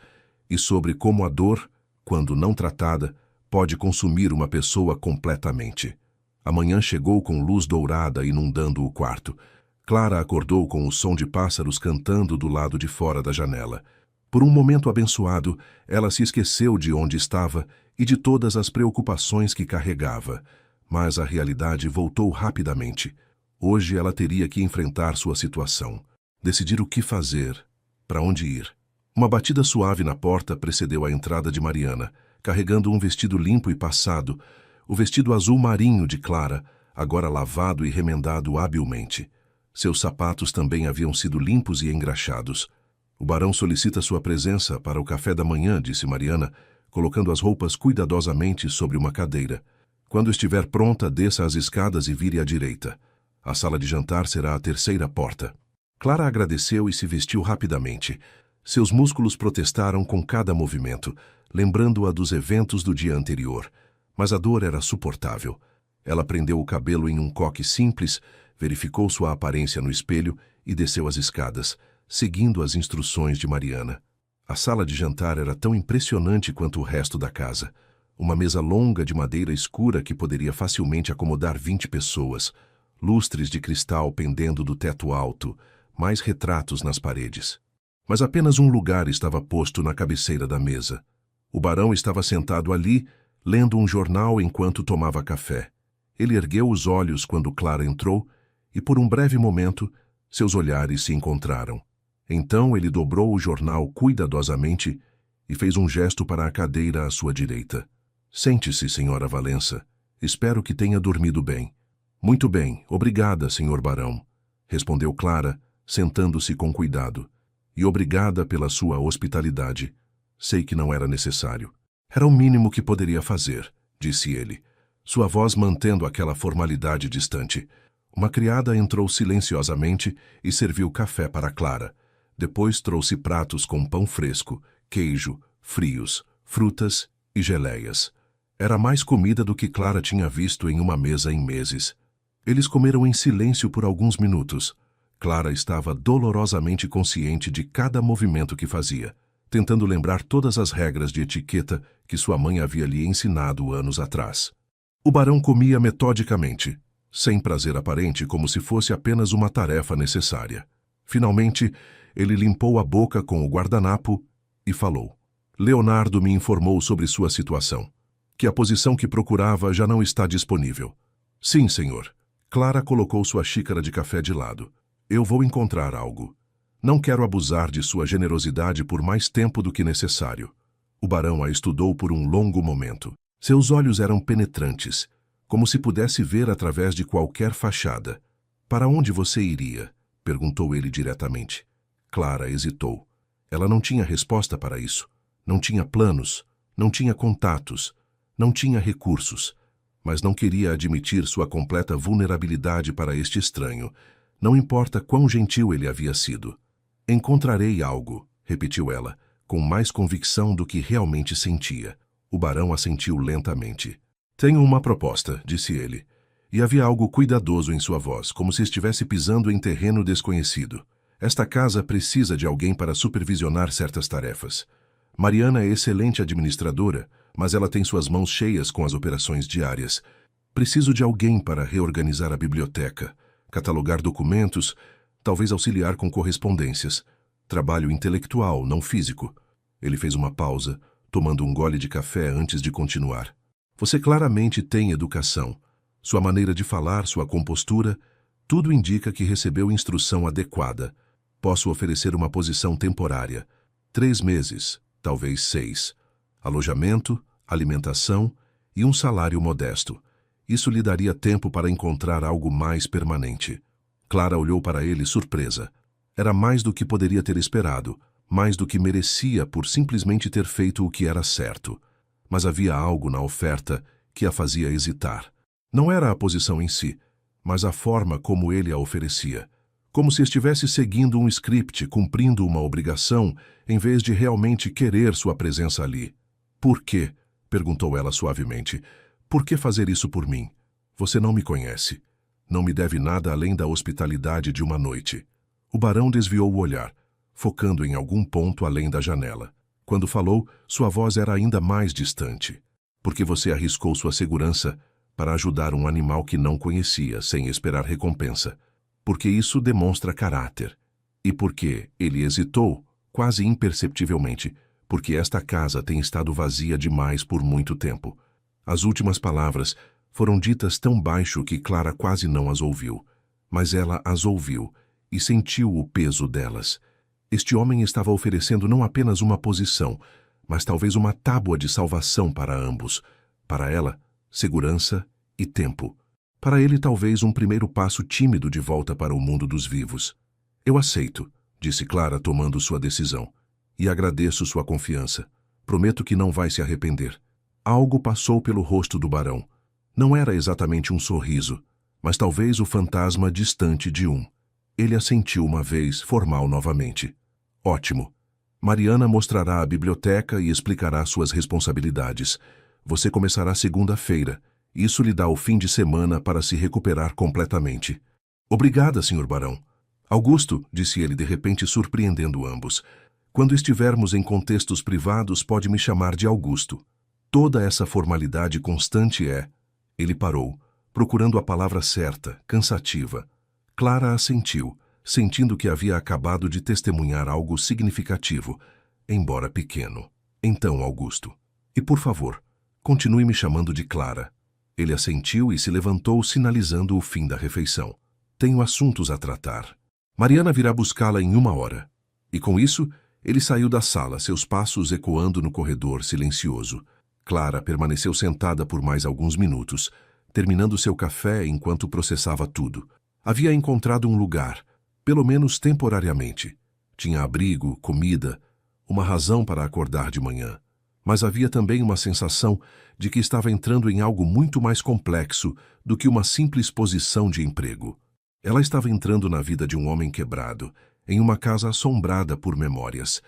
e sobre como a dor, quando não tratada, pode consumir uma pessoa completamente. A manhã chegou com luz dourada inundando o quarto. Clara acordou com o som de pássaros cantando do lado de fora da janela. Por um momento abençoado, ela se esqueceu de onde estava e de todas as preocupações que carregava. Mas a realidade voltou rapidamente. Hoje ela teria que enfrentar sua situação, decidir o que fazer, para onde ir. Uma batida suave na porta precedeu a entrada de Mariana, carregando um vestido limpo e passado, o vestido azul marinho de Clara, agora lavado e remendado habilmente. Seus sapatos também haviam sido limpos e engraxados. O barão solicita sua presença para o café da manhã, disse Mariana, colocando as roupas cuidadosamente sobre uma cadeira. Quando estiver pronta, desça as escadas e vire à direita. A sala de jantar será a terceira porta. Clara agradeceu e se vestiu rapidamente. Seus músculos protestaram com cada movimento, lembrando-a dos eventos do dia anterior. Mas a dor era suportável. Ela prendeu o cabelo em um coque simples, verificou sua aparência no espelho e desceu as escadas, seguindo as instruções de Mariana. A sala de jantar era tão impressionante quanto o resto da casa. Uma mesa longa de madeira escura que poderia facilmente acomodar 20 pessoas, lustres de cristal pendendo do teto alto, mais retratos nas paredes. Mas apenas um lugar estava posto na cabeceira da mesa. O barão estava sentado ali, lendo um jornal enquanto tomava café. Ele ergueu os olhos quando Clara entrou e, por um breve momento, seus olhares se encontraram. Então ele dobrou o jornal cuidadosamente e fez um gesto para a cadeira à sua direita. Sente-se, senhora Valença. Espero que tenha dormido bem. Muito bem, obrigada, senhor barão, respondeu Clara, sentando-se com cuidado. E obrigada pela sua hospitalidade. Sei que não era necessário. Era o mínimo que poderia fazer, disse ele, sua voz mantendo aquela formalidade distante. Uma criada entrou silenciosamente e serviu café para Clara. Depois trouxe pratos com pão fresco, queijo, frios, frutas e geleias. Era mais comida do que Clara tinha visto em uma mesa em meses. Eles comeram em silêncio por alguns minutos. Clara estava dolorosamente consciente de cada movimento que fazia, tentando lembrar todas as regras de etiqueta que sua mãe havia lhe ensinado anos atrás. O barão comia metodicamente, sem prazer aparente, como se fosse apenas uma tarefa necessária. Finalmente, ele limpou a boca com o guardanapo e falou. Leonardo me informou sobre sua situação, que a posição que procurava já não está disponível. Sim, senhor. Clara colocou sua xícara de café de lado. Eu vou encontrar algo. Não quero abusar de sua generosidade por mais tempo do que necessário. O barão a estudou por um longo momento. Seus olhos eram penetrantes, como se pudesse ver através de qualquer fachada. Para onde você iria? Perguntou ele diretamente. Clara hesitou. Ela não tinha resposta para isso. Não tinha planos, não tinha contatos, não tinha recursos, mas não queria admitir sua completa vulnerabilidade para este estranho, não importa quão gentil ele havia sido. Encontrarei algo, repetiu ela, com mais convicção do que realmente sentia. O barão assentiu lentamente. Tenho uma proposta, disse ele, e havia algo cuidadoso em sua voz, como se estivesse pisando em terreno desconhecido. Esta casa precisa de alguém para supervisionar certas tarefas. Mariana é excelente administradora, mas ela tem suas mãos cheias com as operações diárias. Preciso de alguém para reorganizar a biblioteca, catalogar documentos, talvez auxiliar com correspondências. Trabalho intelectual, não físico. Ele fez uma pausa, tomando um gole de café antes de continuar. Você claramente tem educação. Sua maneira de falar, sua compostura, tudo indica que recebeu instrução adequada. Posso oferecer uma posição temporária. 3 meses, talvez 6. Alojamento, alimentação e um salário modesto. Isso lhe daria tempo para encontrar algo mais permanente. Clara olhou para ele surpresa. Era mais do que poderia ter esperado, mais do que merecia por simplesmente ter feito o que era certo. Mas havia algo na oferta que a fazia hesitar. Não era a posição em si, mas a forma como ele a oferecia. Como se estivesse seguindo um script, cumprindo uma obrigação, em vez de realmente querer sua presença ali. Por quê? Perguntou ela suavemente. Por que fazer isso por mim? Você não me conhece. Não me deve nada além da hospitalidade de uma noite. O barão desviou o olhar, focando em algum ponto além da janela. Quando falou, sua voz era ainda mais distante. Porque você arriscou sua segurança para ajudar um animal que não conhecia, sem esperar recompensa. Porque isso demonstra caráter. E porque ele hesitou, quase imperceptivelmente, porque esta casa tem estado vazia demais por muito tempo. As últimas palavras foram ditas tão baixo que Clara quase não as ouviu. Mas ela as ouviu e sentiu o peso delas. Este homem estava oferecendo não apenas uma posição, mas talvez uma tábua de salvação para ambos. Para ela, segurança e tempo. Para ele, talvez um primeiro passo tímido de volta para o mundo dos vivos. Eu aceito, disse Clara, tomando sua decisão. E agradeço sua confiança. Prometo que não vai se arrepender. Algo passou pelo rosto do barão. Não era exatamente um sorriso, mas talvez o fantasma distante de um. Ele assentiu uma vez, formal novamente. Ótimo. Mariana mostrará a biblioteca e explicará suas responsabilidades. Você começará segunda-feira. Isso lhe dá o fim de semana para se recuperar completamente. Obrigada, senhor barão. Augusto, disse ele de repente, surpreendendo ambos. Quando estivermos em contextos privados, pode me chamar de Augusto. Toda essa formalidade constante é... Ele parou, procurando a palavra certa, cansativa. Clara assentiu, sentindo que havia acabado de testemunhar algo significativo, embora pequeno. Então, Augusto. E por favor, continue me chamando de Clara. Ele assentiu e se levantou, sinalizando o fim da refeição. Tenho assuntos a tratar. Mariana virá buscá-la em 1 hora. E com isso, ele saiu da sala, seus passos ecoando no corredor silencioso. Clara permaneceu sentada por mais alguns minutos, terminando seu café enquanto processava tudo. Havia encontrado um lugar, pelo menos temporariamente. Tinha abrigo, comida, uma razão para acordar de manhã. Mas havia também uma sensação de que estava entrando em algo muito mais complexo do que uma simples posição de emprego. Ela estava entrando na vida de um homem quebrado, em uma casa assombrada por memórias.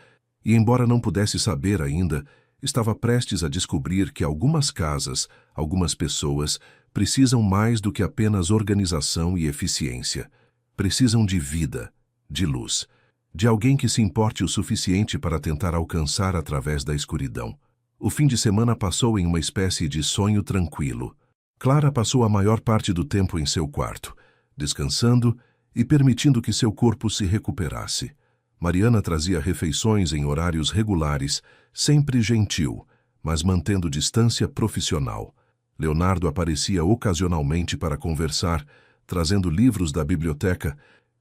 E embora não pudesse saber ainda, estava prestes a descobrir que algumas casas, algumas pessoas, precisam mais do que apenas organização e eficiência. Precisam de vida, de luz, de alguém que se importe o suficiente para tentar alcançar através da escuridão. O fim de semana passou em uma espécie de sonho tranquilo. Clara passou a maior parte do tempo em seu quarto, descansando e permitindo que seu corpo se recuperasse. Mariana trazia refeições em horários regulares, sempre gentil, mas mantendo distância profissional. Leonardo aparecia ocasionalmente para conversar, trazendo livros da biblioteca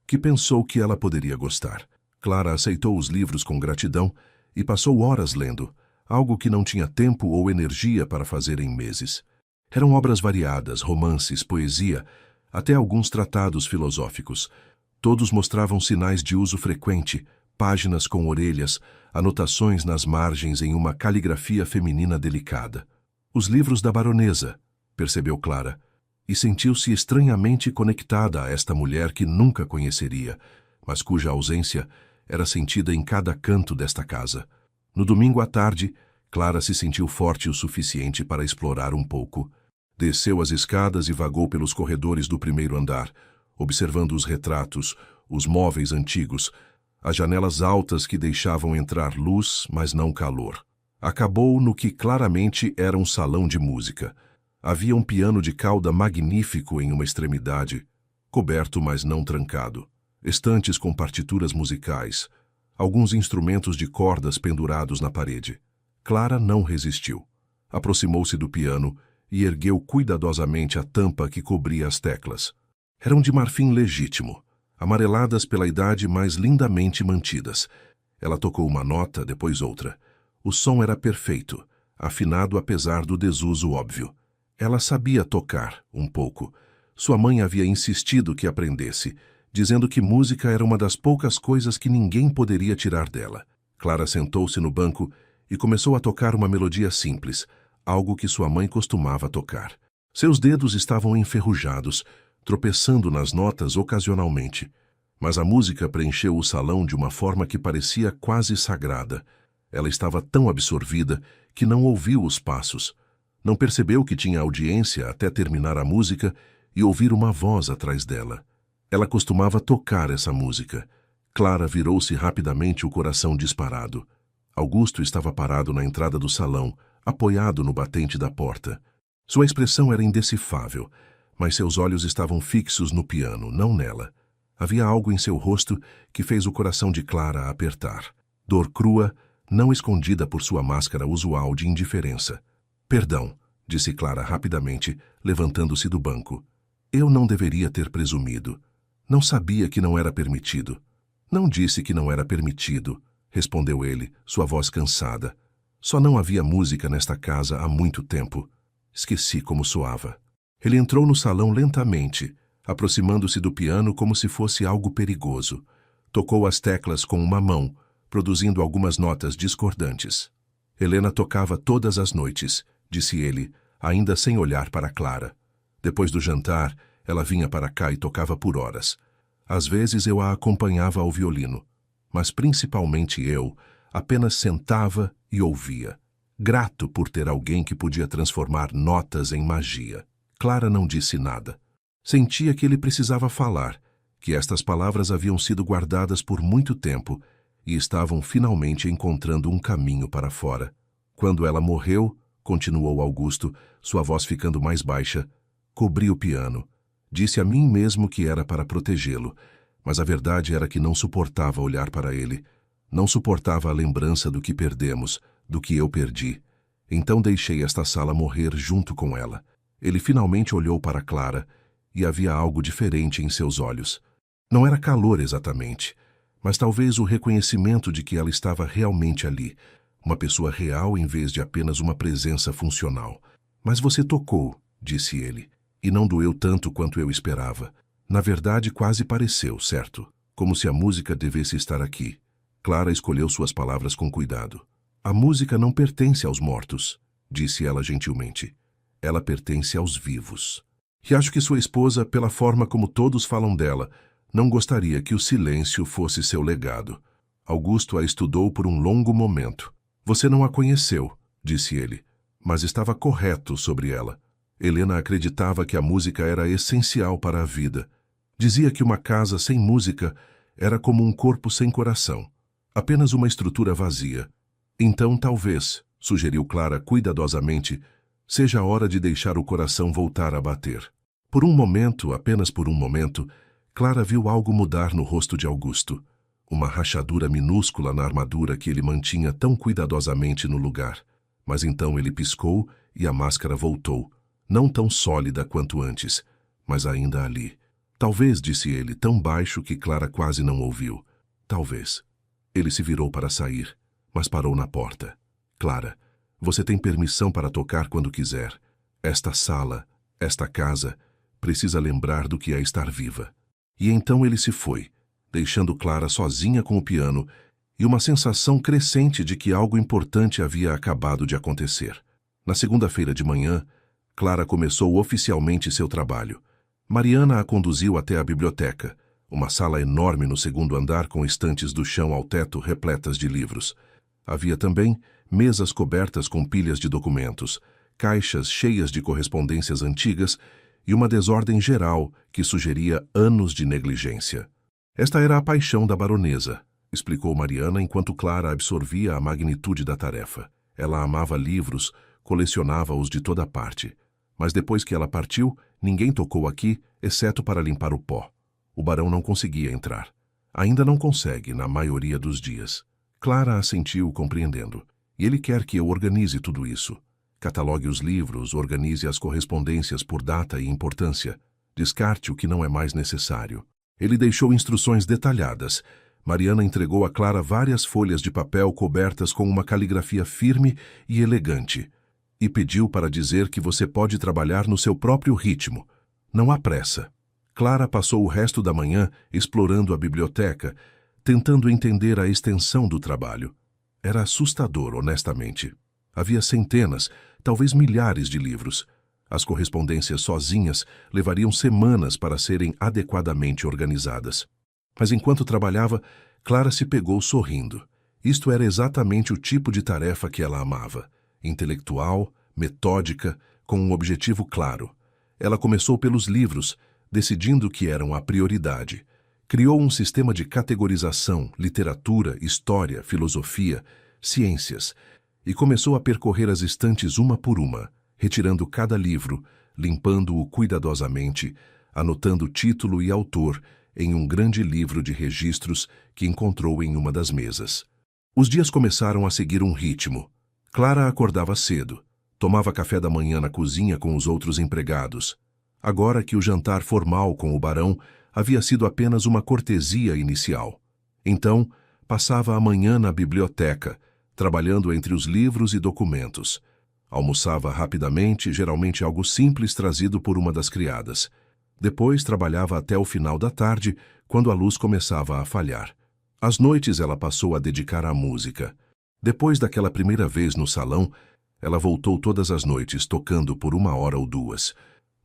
que pensou que ela poderia gostar. Clara aceitou os livros com gratidão e passou horas lendo, algo que não tinha tempo ou energia para fazer em meses. Eram obras variadas, romances, poesia, até alguns tratados filosóficos. Todos mostravam sinais de uso frequente, páginas com orelhas, anotações nas margens em uma caligrafia feminina delicada. Os livros da baronesa, percebeu Clara, e sentiu-se estranhamente conectada a esta mulher que nunca conheceria, mas cuja ausência era sentida em cada canto desta casa. No domingo à tarde, Clara se sentiu forte o suficiente para explorar um pouco. Desceu as escadas e vagou pelos corredores do primeiro andar, observando os retratos, os móveis antigos, as janelas altas que deixavam entrar luz, mas não calor. Acabou no que claramente era um salão de música. Havia um piano de cauda magnífico em uma extremidade, coberto, mas não trancado. Estantes com partituras musicais, alguns instrumentos de cordas pendurados na parede. Clara não resistiu. Aproximou-se do piano e ergueu cuidadosamente a tampa que cobria as teclas. Eram de marfim legítimo, amareladas pela idade, mas lindamente mantidas. Ela tocou uma nota, depois outra. O som era perfeito, afinado apesar do desuso óbvio. Ela sabia tocar, um pouco. Sua mãe havia insistido que aprendesse, dizendo que música era uma das poucas coisas que ninguém poderia tirar dela. Clara sentou-se no banco e começou a tocar uma melodia simples, algo que sua mãe costumava tocar. Seus dedos estavam enferrujados, tropeçando nas notas ocasionalmente, mas a música preencheu o salão de uma forma que parecia quase sagrada. Ela estava tão absorvida que não ouviu os passos. Não percebeu que tinha audiência até terminar a música e ouvir uma voz atrás dela. Ela costumava tocar essa música. Clara virou-se rapidamente, o coração disparado. Augusto estava parado na entrada do salão, apoiado no batente da porta. Sua expressão era indecifável, mas seus olhos estavam fixos no piano, não nela. Havia algo em seu rosto que fez o coração de Clara apertar. Dor crua, não escondida por sua máscara usual de indiferença. Perdão, disse Clara rapidamente, levantando-se do banco. Eu não deveria ter presumido. Não sabia que não era permitido. Não disse que não era permitido, respondeu ele, sua voz cansada. Só não havia música nesta casa há muito tempo. Esqueci como soava. Ele entrou no salão lentamente, aproximando-se do piano como se fosse algo perigoso. Tocou as teclas com uma mão, produzindo algumas notas discordantes. Helena tocava todas as noites, disse ele, ainda sem olhar para Clara. Depois do jantar, ela vinha para cá e tocava por horas. Às vezes eu a acompanhava ao violino, mas principalmente eu apenas sentava e ouvia, grato por ter alguém que podia transformar notas em magia. Clara não disse nada. Sentia que ele precisava falar, que estas palavras haviam sido guardadas por muito tempo e estavam finalmente encontrando um caminho para fora. Quando ela morreu, continuou Augusto, sua voz ficando mais baixa, cobri o piano. Disse a mim mesmo que era para protegê-lo, mas a verdade era que não suportava olhar para ele. Não suportava a lembrança do que perdemos, do que eu perdi. Então deixei esta sala morrer junto com ela. Ele finalmente olhou para Clara e havia algo diferente em seus olhos. Não era calor exatamente, mas talvez o reconhecimento de que ela estava realmente ali, uma pessoa real em vez de apenas uma presença funcional. Mas você tocou, disse ele, e não doeu tanto quanto eu esperava. Na verdade, quase pareceu, certo? Como se a música devesse estar aqui. Clara escolheu suas palavras com cuidado. A música não pertence aos mortos, disse ela gentilmente. Ela pertence aos vivos. E acho que sua esposa, pela forma como todos falam dela, não gostaria que o silêncio fosse seu legado. Augusto a estudou por um longo momento. Você não a conheceu, disse ele, mas estava correto sobre ela. Helena acreditava que a música era essencial para a vida. Dizia que uma casa sem música era como um corpo sem coração, apenas uma estrutura vazia. Então, talvez, sugeriu Clara cuidadosamente, seja a hora de deixar o coração voltar a bater. Por um momento, apenas por um momento, Clara viu algo mudar no rosto de Augusto. Uma rachadura minúscula na armadura que ele mantinha tão cuidadosamente no lugar. Mas então ele piscou e a máscara voltou, não tão sólida quanto antes, mas ainda ali. Talvez, disse ele, tão baixo que Clara quase não ouviu. Talvez. Ele se virou para sair, mas parou na porta. Clara, você tem permissão para tocar quando quiser. Esta sala, esta casa, precisa lembrar do que é estar viva. E então ele se foi, deixando Clara sozinha com o piano e uma sensação crescente de que algo importante havia acabado de acontecer. Na segunda-feira de manhã, Clara começou oficialmente seu trabalho. Mariana a conduziu até a biblioteca, uma sala enorme no segundo andar com estantes do chão ao teto repletas de livros. Havia também mesas cobertas com pilhas de documentos, caixas cheias de correspondências antigas e uma desordem geral que sugeria anos de negligência. Esta era a paixão da baronesa, explicou Mariana enquanto Clara absorvia a magnitude da tarefa. Ela amava livros, colecionava-os de toda parte. Mas depois que ela partiu, ninguém tocou aqui, exceto para limpar o pó. O barão não conseguia entrar. Ainda não consegue, na maioria dos dias. Clara assentiu, compreendendo. E ele quer que eu organize tudo isso. Catalogue os livros, organize as correspondências por data e importância. Descarte o que não é mais necessário. Ele deixou instruções detalhadas. Mariana entregou a Clara várias folhas de papel cobertas com uma caligrafia firme e elegante. E pediu para dizer que você pode trabalhar no seu próprio ritmo. Não há pressa. Clara passou o resto da manhã explorando a biblioteca, tentando entender a extensão do trabalho. Era assustador, honestamente. Havia centenas, talvez milhares de livros. As correspondências sozinhas levariam semanas para serem adequadamente organizadas. Mas enquanto trabalhava, Clara se pegou sorrindo. Isto era exatamente o tipo de tarefa que ela amava. Intelectual, metódica, com um objetivo claro. Ela começou pelos livros, decidindo que eram a prioridade. Criou um sistema de categorização, literatura, história, filosofia, ciências, e começou a percorrer as estantes uma por uma, retirando cada livro, limpando-o cuidadosamente, anotando título e autor em um grande livro de registros que encontrou em uma das mesas. Os dias começaram a seguir um ritmo. Clara acordava cedo, tomava café da manhã na cozinha com os outros empregados. Agora que o jantar formal com o barão havia sido apenas uma cortesia inicial. Então, passava a manhã na biblioteca, trabalhando entre os livros e documentos. Almoçava rapidamente, geralmente algo simples trazido por uma das criadas. Depois trabalhava até o final da tarde, quando a luz começava a falhar. Às noites ela passou a dedicar à música. Depois daquela primeira vez no salão, ela voltou todas as noites tocando por 1 hora ou 2.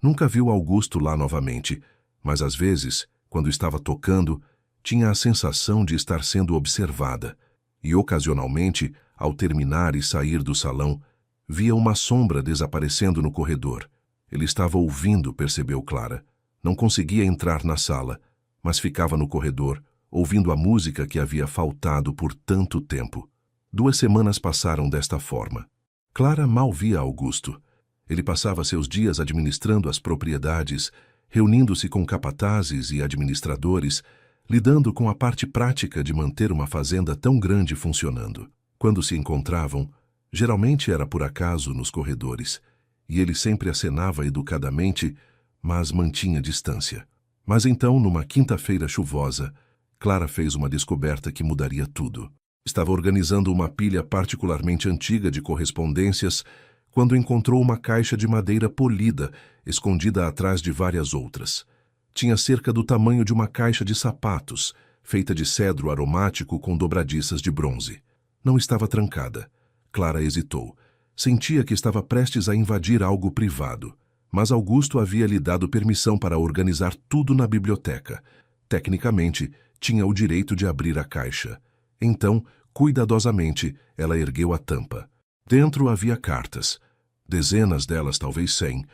Nunca viu Augusto lá novamente, mas às vezes, quando estava tocando, tinha a sensação de estar sendo observada. E ocasionalmente, ao terminar e sair do salão, via uma sombra desaparecendo no corredor. Ele estava ouvindo, percebeu Clara. Não conseguia entrar na sala, mas ficava no corredor, ouvindo a música que havia faltado por tanto tempo. 2 semanas passaram desta forma. Clara mal via Augusto. Ele passava seus dias administrando as propriedades, reunindo-se com capatazes e administradores, lidando com a parte prática de manter uma fazenda tão grande funcionando. Quando se encontravam, geralmente era por acaso nos corredores, e ele sempre acenava educadamente, mas mantinha distância. Mas então, numa quinta-feira chuvosa, Clara fez uma descoberta que mudaria tudo. Estava organizando uma pilha particularmente antiga de correspondências quando encontrou uma caixa de madeira polida, escondida atrás de várias outras. Tinha cerca do tamanho de uma caixa de sapatos, feita de cedro aromático com dobradiças de bronze. Não estava trancada. Clara hesitou. Sentia que estava prestes a invadir algo privado. Mas Augusto havia lhe dado permissão para organizar tudo na biblioteca. Tecnicamente, tinha o direito de abrir a caixa. Então, cuidadosamente, ela ergueu a tampa. Dentro havia cartas. Dezenas delas, talvez 100,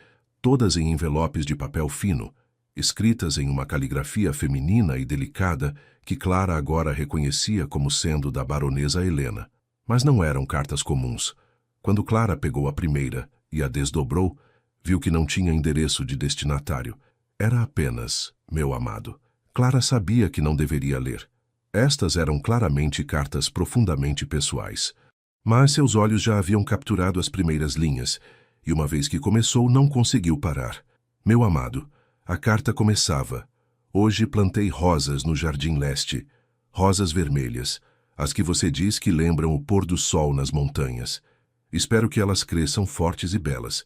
todas em envelopes de papel fino, escritas em uma caligrafia feminina e delicada que Clara agora reconhecia como sendo da baronesa Helena. Mas não eram cartas comuns. Quando Clara pegou a primeira e a desdobrou, viu que não tinha endereço de destinatário. Era apenas, meu amado. Clara sabia que não deveria ler. Estas eram claramente cartas profundamente pessoais. Mas seus olhos já haviam capturado as primeiras linhas, e uma vez que começou, não conseguiu parar. Meu amado, a carta começava. Hoje plantei rosas no jardim leste, rosas vermelhas, as que você diz que lembram o pôr do sol nas montanhas. Espero que elas cresçam fortes e belas,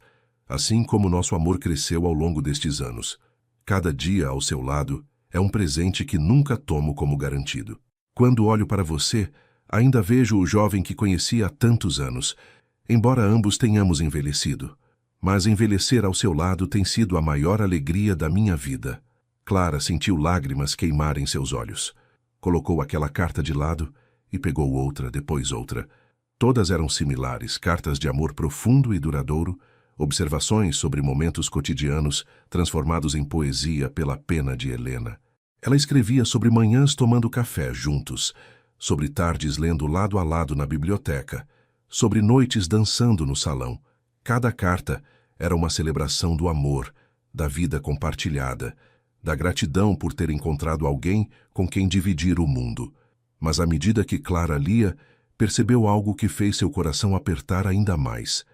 assim como nosso amor cresceu ao longo destes anos. Cada dia ao seu lado é um presente que nunca tomo como garantido. Quando olho para você, ainda vejo o jovem que conheci há tantos anos, embora ambos tenhamos envelhecido. Mas envelhecer ao seu lado tem sido a maior alegria da minha vida. Clara sentiu lágrimas queimar em seus olhos. Colocou aquela carta de lado e pegou outra, depois outra. Todas eram similares, cartas de amor profundo e duradouro, observações sobre momentos cotidianos transformados em poesia pela pena de Helena. Ela escrevia sobre manhãs tomando café juntos, sobre tardes lendo lado a lado na biblioteca, sobre noites dançando no salão. Cada carta era uma celebração do amor, da vida compartilhada, da gratidão por ter encontrado alguém com quem dividir o mundo. Mas à medida que Clara lia, percebeu algo que fez seu coração apertar ainda mais.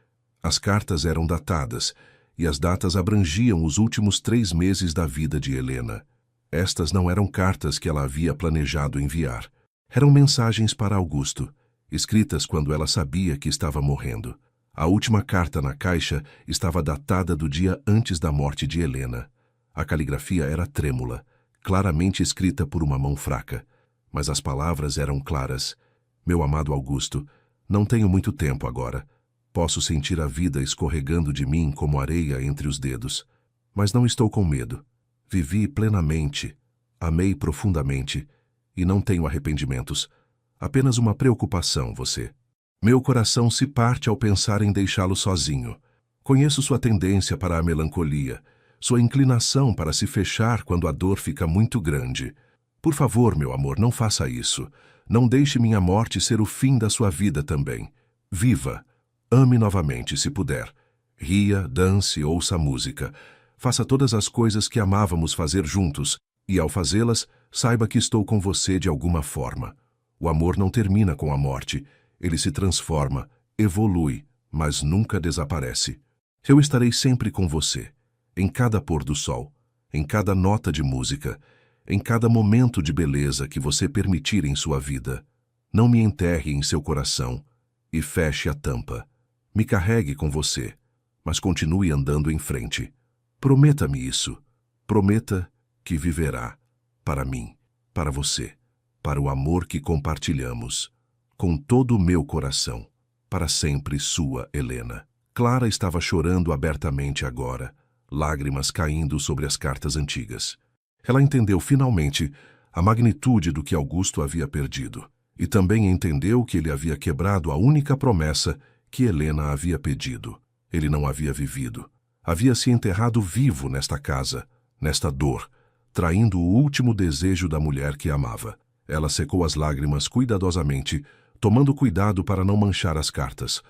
As cartas eram datadas, e as datas abrangiam os últimos 3 meses da vida de Helena. Estas não eram cartas que ela havia planejado enviar. Eram mensagens para Augusto, escritas quando ela sabia que estava morrendo. A última carta na caixa estava datada do dia antes da morte de Helena. A caligrafia era trêmula, claramente escrita por uma mão fraca, mas as palavras eram claras. Meu amado Augusto, não tenho muito tempo agora. Posso sentir a vida escorregando de mim como areia entre os dedos. Mas não estou com medo. Vivi plenamente, amei profundamente, e não tenho arrependimentos. Apenas uma preocupação, você. Meu coração se parte ao pensar em deixá-lo sozinho. Conheço sua tendência para a melancolia, sua inclinação para se fechar quando a dor fica muito grande. Por favor, meu amor, não faça isso. Não deixe minha morte ser o fim da sua vida também. Viva! Ame novamente, se puder. Ria, dance, ouça música. Faça todas as coisas que amávamos fazer juntos, e ao fazê-las, saiba que estou com você de alguma forma. O amor não termina com a morte. Ele se transforma, evolui, mas nunca desaparece. Eu estarei sempre com você, em cada pôr do sol, em cada nota de música, em cada momento de beleza que você permitir em sua vida. Não me enterre em seu coração e feche a tampa. Me carregue com você, mas continue andando em frente. Prometa-me isso. Prometa que viverá, para mim, para você, para o amor que compartilhamos, com todo o meu coração, para sempre sua Helena. Clara estava chorando abertamente agora, lágrimas caindo sobre as cartas antigas. Ela entendeu finalmente a magnitude do que Augusto havia perdido, e também entendeu que ele havia quebrado a única promessa que Helena havia pedido. Ele não havia vivido. Havia se enterrado vivo nesta casa, nesta dor, traindo o último desejo da mulher que amava. Ela secou as lágrimas cuidadosamente, tomando cuidado para não manchar as cartas.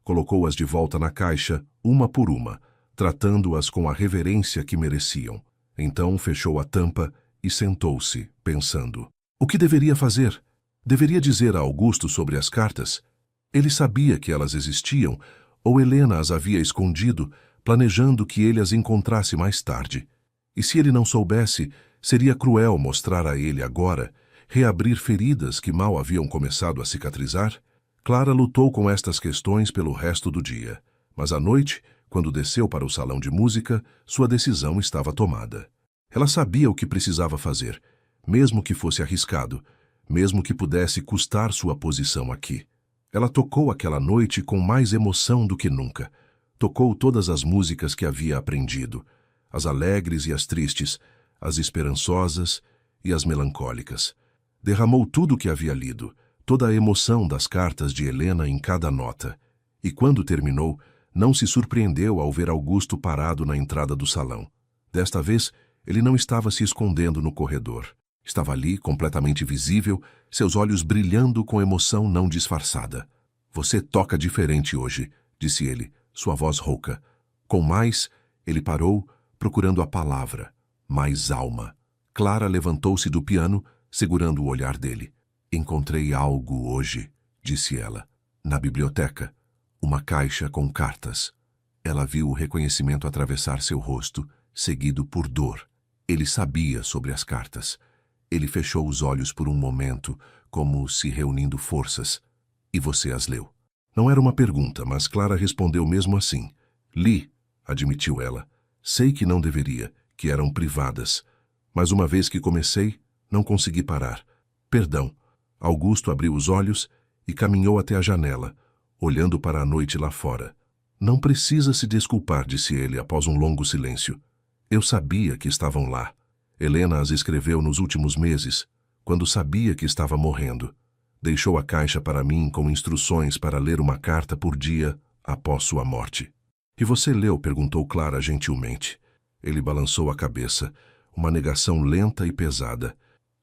Colocou-as de volta na caixa, uma por uma, tratando-as com a reverência que mereciam. Então fechou a tampa e sentou-se, pensando. O que deveria fazer? Deveria dizer a Augusto sobre as cartas? Ele sabia que elas existiam, ou Helena as havia escondido, planejando que ele as encontrasse mais tarde. E se ele não soubesse, seria cruel mostrar a ele agora, reabrir feridas que mal haviam começado a cicatrizar? Clara lutou com estas questões pelo resto do dia, mas à noite, quando desceu para o salão de música, sua decisão estava tomada. Ela sabia o que precisava fazer, mesmo que fosse arriscado, mesmo que pudesse custar sua posição aqui. Ela tocou aquela noite com mais emoção do que nunca. Tocou todas as músicas que havia aprendido, as alegres e as tristes, as esperançosas e as melancólicas. Derramou tudo o que havia lido, toda a emoção das cartas de Helena em cada nota. E quando terminou, não se surpreendeu ao ver Augusto parado na entrada do salão. Desta vez, ele não estava se escondendo no corredor. Estava ali, completamente visível, seus olhos brilhando com emoção não disfarçada. Você toca diferente hoje, disse ele, sua voz rouca. Com mais, ele parou, procurando a palavra. Mais alma. Clara levantou-se do piano, segurando o olhar dele. Encontrei algo hoje, disse ela. Na biblioteca. Uma caixa com cartas. Ela viu o reconhecimento atravessar seu rosto, seguido por dor. Ele sabia sobre as cartas. Ele fechou os olhos por um momento, como se reunindo forças. E você as leu? Não era uma pergunta, mas Clara respondeu mesmo assim. Li, admitiu ela. Sei que não deveria, que eram privadas. Mas uma vez que comecei, não consegui parar. Perdão. Augusto abriu os olhos e caminhou até a janela, olhando para a noite lá fora. Não precisa se desculpar, disse ele após um longo silêncio. Eu sabia que estavam lá. Helena as escreveu nos últimos meses, quando sabia que estava morrendo. Deixou a caixa para mim com instruções para ler uma carta por dia após sua morte. E você leu? Perguntou Clara gentilmente. Ele balançou a cabeça, uma negação lenta e pesada.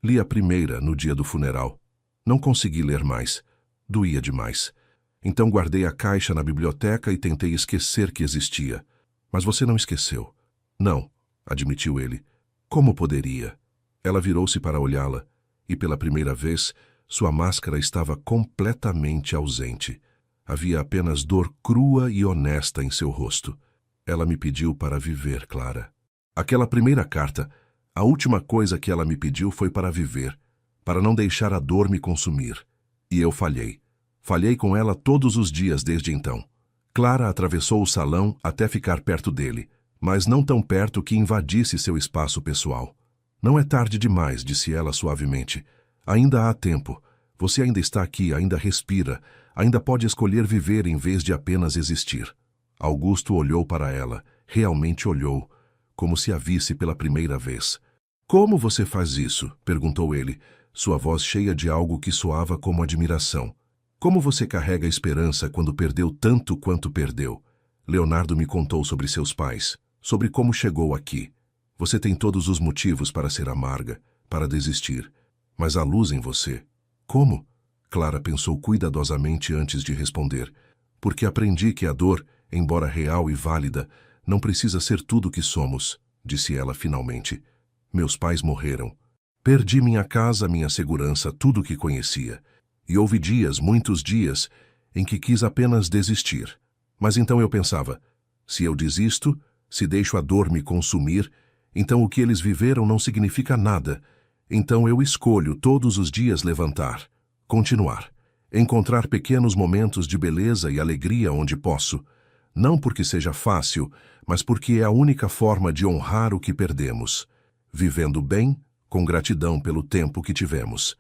Li a primeira no dia do funeral. Não consegui ler mais. Doía demais. Então guardei a caixa na biblioteca e tentei esquecer que existia. Mas você não esqueceu. Não, admitiu ele. Como poderia? Ela virou-se para olhá-la, e pela primeira vez, sua máscara estava completamente ausente. Havia apenas dor crua e honesta em seu rosto. Ela me pediu para viver, Clara. Aquela primeira carta, a última coisa que ela me pediu foi para viver, para não deixar a dor me consumir. E eu falhei. Falhei com ela todos os dias desde então. Clara atravessou o salão até ficar perto dele, mas não tão perto que invadisse seu espaço pessoal. Não é tarde demais, disse ela suavemente. Ainda há tempo. Você ainda está aqui, ainda respira, ainda pode escolher viver em vez de apenas existir. Augusto olhou para ela, realmente olhou, como se a visse pela primeira vez. Como você faz isso? Perguntou ele, sua voz cheia de algo que soava como admiração. Como você carrega a esperança quando perdeu tanto quanto perdeu? Leonardo me contou sobre seus pais, sobre como chegou aqui. Você tem todos os motivos para ser amarga, para desistir, mas há luz em você. Como? Clara pensou cuidadosamente antes de responder. Porque aprendi que a dor, embora real e válida, não precisa ser tudo o que somos, disse ela finalmente. Meus pais morreram. Perdi minha casa, minha segurança, tudo o que conhecia. E houve dias, muitos dias, em que quis apenas desistir. Mas então eu pensava, se eu desisto, se deixo a dor me consumir, então o que eles viveram não significa nada. Então eu escolho todos os dias levantar, continuar, encontrar pequenos momentos de beleza e alegria onde posso. Não porque seja fácil, mas porque é a única forma de honrar o que perdemos. Vivendo bem, com gratidão pelo tempo que tivemos.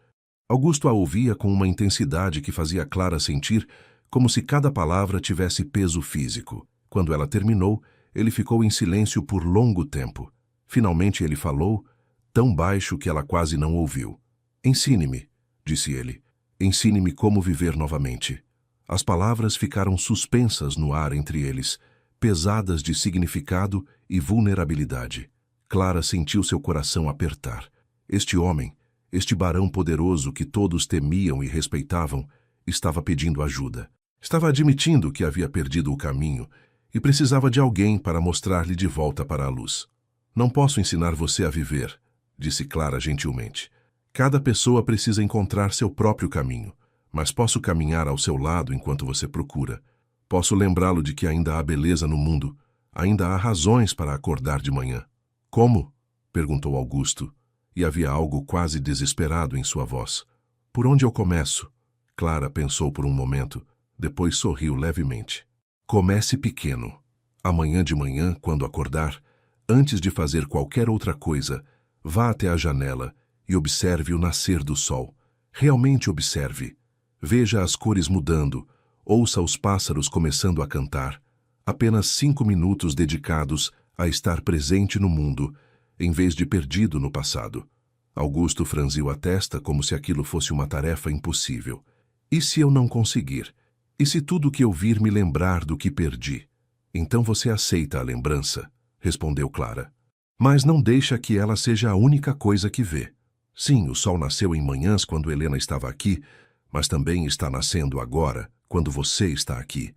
Augusto a ouvia com uma intensidade que fazia Clara sentir como se cada palavra tivesse peso físico. Quando ela terminou, ele ficou em silêncio por longo tempo. Finalmente ele falou, tão baixo que ela quase não ouviu. Ensine-me, disse ele. Ensine-me como viver novamente. As palavras ficaram suspensas no ar entre eles, pesadas de significado e vulnerabilidade. Clara sentiu seu coração apertar. Este homem, Este barão poderoso que todos temiam e respeitavam estava pedindo ajuda. Estava admitindo que havia perdido o caminho e precisava de alguém para mostrar-lhe de volta para a luz. Não posso ensinar você a viver, disse Clara gentilmente. Cada pessoa precisa encontrar seu próprio caminho, mas posso caminhar ao seu lado enquanto você procura. Posso lembrá-lo de que ainda há beleza no mundo, ainda há razões para acordar de manhã. Como? Perguntou Augusto, e havia algo quase desesperado em sua voz. Por onde eu começo? Clara pensou por um momento, depois sorriu levemente. Comece pequeno. Amanhã de manhã, quando acordar, antes de fazer qualquer outra coisa, vá até a janela e observe o nascer do sol. Realmente observe. Veja as cores mudando, ouça os pássaros começando a cantar. Apenas 5 minutos dedicados a estar presente no mundo, em vez de perdido no passado. Augusto franziu a testa como se aquilo fosse uma tarefa impossível. E se eu não conseguir? E se tudo que eu vir me lembrar do que perdi? Então você aceita a lembrança, respondeu Clara. Mas não deixa que ela seja a única coisa que vê. Sim, o sol nasceu em manhãs quando Helena estava aqui, mas também está nascendo agora, quando você está aqui.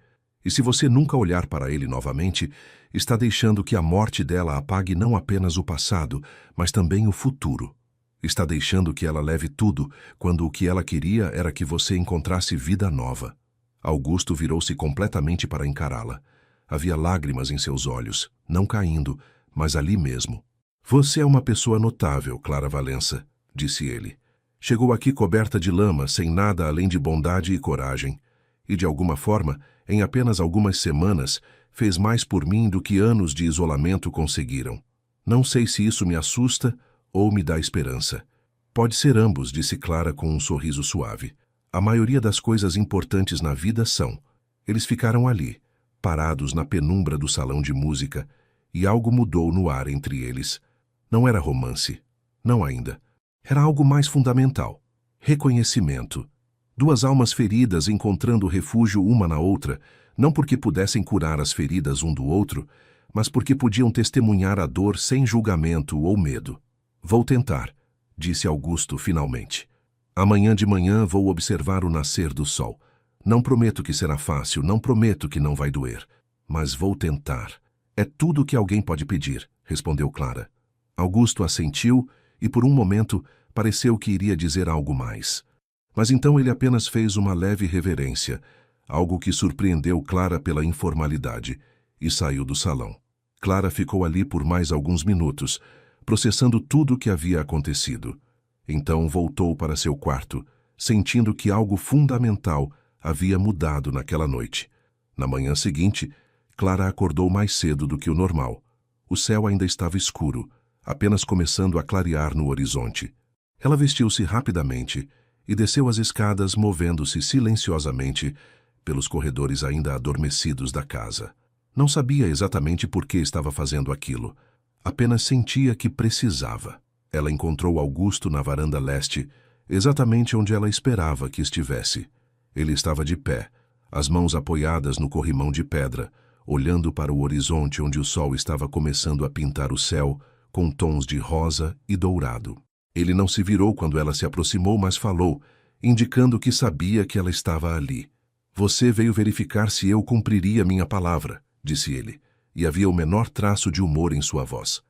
E se você nunca olhar para ele novamente, está deixando que a morte dela apague não apenas o passado, mas também o futuro. Está deixando que ela leve tudo, quando o que ela queria era que você encontrasse vida nova. Augusto virou-se completamente para encará-la. Havia lágrimas em seus olhos, não caindo, mas ali mesmo. Você é uma pessoa notável, Clara Valença, disse ele. Chegou aqui coberta de lama, sem nada além de bondade e coragem. E de alguma forma, em apenas algumas semanas, fez mais por mim do que anos de isolamento conseguiram. Não sei se isso me assusta ou me dá esperança. Pode ser ambos, disse Clara com um sorriso suave. A maioria das coisas importantes na vida são. Eles ficaram ali, parados na penumbra do salão de música, e algo mudou no ar entre eles. Não era romance. Não ainda. Era algo mais fundamental. Reconhecimento. Duas almas feridas encontrando refúgio uma na outra, não porque pudessem curar as feridas um do outro, mas porque podiam testemunhar a dor sem julgamento ou medo. Vou tentar, disse Augusto finalmente. Amanhã de manhã vou observar o nascer do sol. Não prometo que será fácil, não prometo que não vai doer. Mas vou tentar. É tudo o que alguém pode pedir, respondeu Clara. Augusto assentiu e por um momento pareceu que iria dizer algo mais. Mas então ele apenas fez uma leve reverência, algo que surpreendeu Clara pela informalidade, e saiu do salão. Clara ficou ali por mais alguns minutos, processando tudo o que havia acontecido. Então voltou para seu quarto, sentindo que algo fundamental havia mudado naquela noite. Na manhã seguinte, Clara acordou mais cedo do que o normal. O céu ainda estava escuro, apenas começando a clarear no horizonte. Ela vestiu-se rapidamente e desceu as escadas, movendo-se silenciosamente pelos corredores ainda adormecidos da casa. Não sabia exatamente por que estava fazendo aquilo, apenas sentia que precisava. Ela encontrou Augusto na varanda leste, exatamente onde ela esperava que estivesse. Ele estava de pé, as mãos apoiadas no corrimão de pedra, olhando para o horizonte onde o sol estava começando a pintar o céu com tons de rosa e dourado. Ele não se virou quando ela se aproximou, mas falou, indicando que sabia que ela estava ali. Você veio verificar se eu cumpriria minha palavra, disse ele, e havia o menor traço de humor em sua voz.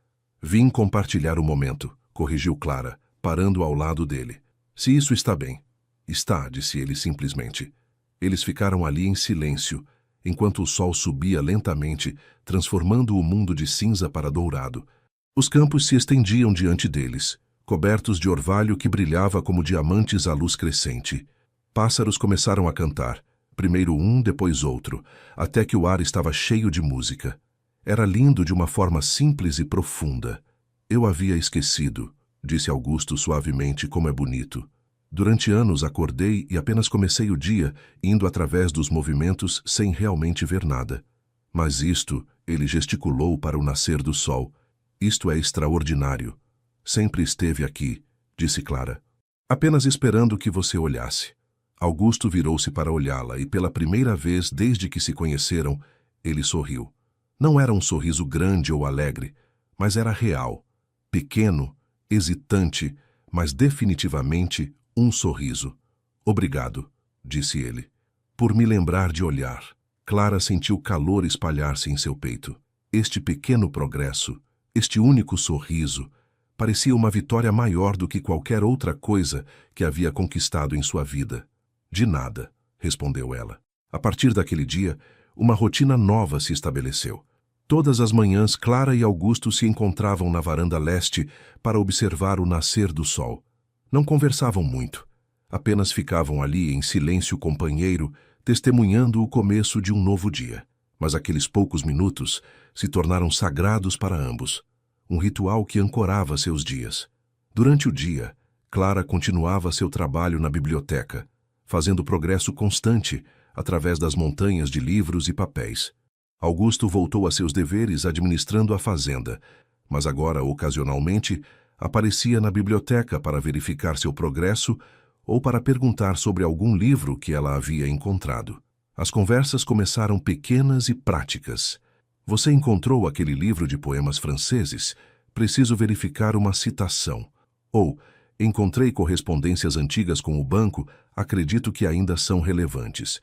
Vim compartilhar o momento, corrigiu Clara, parando ao lado dele. Se isso está bem. Está, disse ele simplesmente. Eles ficaram ali em silêncio, enquanto o sol subia lentamente, transformando o mundo de cinza para dourado. Os campos se estendiam diante deles, cobertos de orvalho que brilhava como diamantes à luz crescente. Pássaros começaram a cantar, primeiro um, depois outro, até que o ar estava cheio de música. Era lindo de uma forma simples e profunda. Eu havia esquecido, disse Augusto suavemente, como é bonito. Durante anos acordei e apenas comecei o dia indo através dos movimentos sem realmente ver nada. Mas isto, ele gesticulou para o nascer do sol. Isto é extraordinário. Sempre esteve aqui, disse Clara, apenas esperando que você olhasse. Augusto virou-se para olhá-la e pela primeira vez desde que se conheceram, ele sorriu. Não era um sorriso grande ou alegre, mas era real, pequeno, hesitante, mas definitivamente um sorriso. Obrigado, disse ele, por me lembrar de olhar. Clara sentiu calor espalhar-se em seu peito. Este pequeno progresso, este único sorriso, parecia uma vitória maior do que qualquer outra coisa que havia conquistado em sua vida. De nada, respondeu ela. A partir daquele dia, uma rotina nova se estabeleceu. Todas as manhãs, Clara e Augusto se encontravam na varanda leste para observar o nascer do sol. Não conversavam muito. Apenas ficavam ali em silêncio companheiro, testemunhando o começo de um novo dia. Mas aqueles poucos minutos se tornaram sagrados para ambos. Um ritual que ancorava seus dias. Durante o dia, Clara continuava seu trabalho na biblioteca, fazendo progresso constante através das montanhas de livros e papéis. Augusto voltou a seus deveres administrando a fazenda, mas agora, ocasionalmente, aparecia na biblioteca para verificar seu progresso ou para perguntar sobre algum livro que ela havia encontrado. As conversas começaram pequenas e práticas. Você encontrou aquele livro de poemas franceses? Preciso verificar uma citação. Ou, encontrei correspondências antigas com o banco, acredito que ainda são relevantes.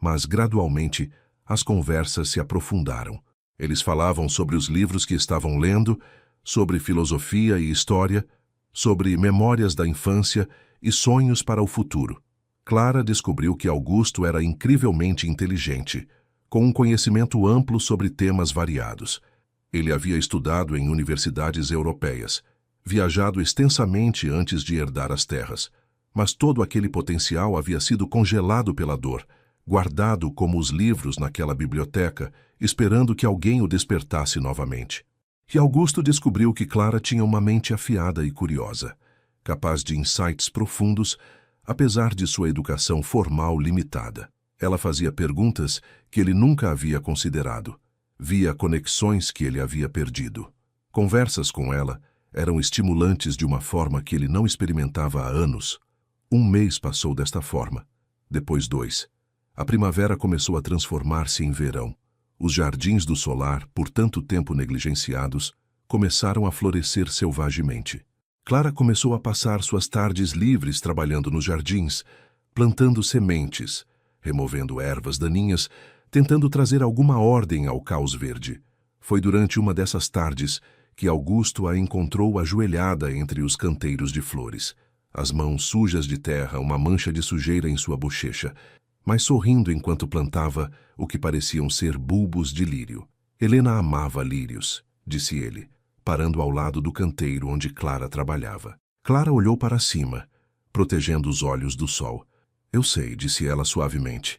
Mas, gradualmente, as conversas se aprofundaram. Eles falavam sobre os livros que estavam lendo, sobre filosofia e história, sobre memórias da infância e sonhos para o futuro. Clara descobriu que Augusto era incrivelmente inteligente, com um conhecimento amplo sobre temas variados. Ele havia estudado em universidades europeias, viajado extensamente antes de herdar as terras, mas todo aquele potencial havia sido congelado pela dor, guardado como os livros naquela biblioteca, esperando que alguém o despertasse novamente. E Augusto descobriu que Clara tinha uma mente afiada e curiosa, capaz de insights profundos, apesar de sua educação formal limitada. Ela fazia perguntas que ele nunca havia considerado, via conexões que ele havia perdido. Conversas com ela eram estimulantes de uma forma que ele não experimentava há anos. Um mês passou desta forma, depois 2. A primavera começou a transformar-se em verão. Os jardins do solar, por tanto tempo negligenciados, começaram a florescer selvagemente. Clara começou a passar suas tardes livres trabalhando nos jardins, plantando sementes, removendo ervas daninhas, tentando trazer alguma ordem ao caos verde. Foi durante uma dessas tardes que Augusto a encontrou ajoelhada entre os canteiros de flores, as mãos sujas de terra, uma mancha de sujeira em sua bochecha, mas sorrindo enquanto plantava o que pareciam ser bulbos de lírio. Helena amava lírios, disse ele, parando ao lado do canteiro onde Clara trabalhava. Clara olhou para cima, protegendo os olhos do sol. Eu sei, disse ela suavemente.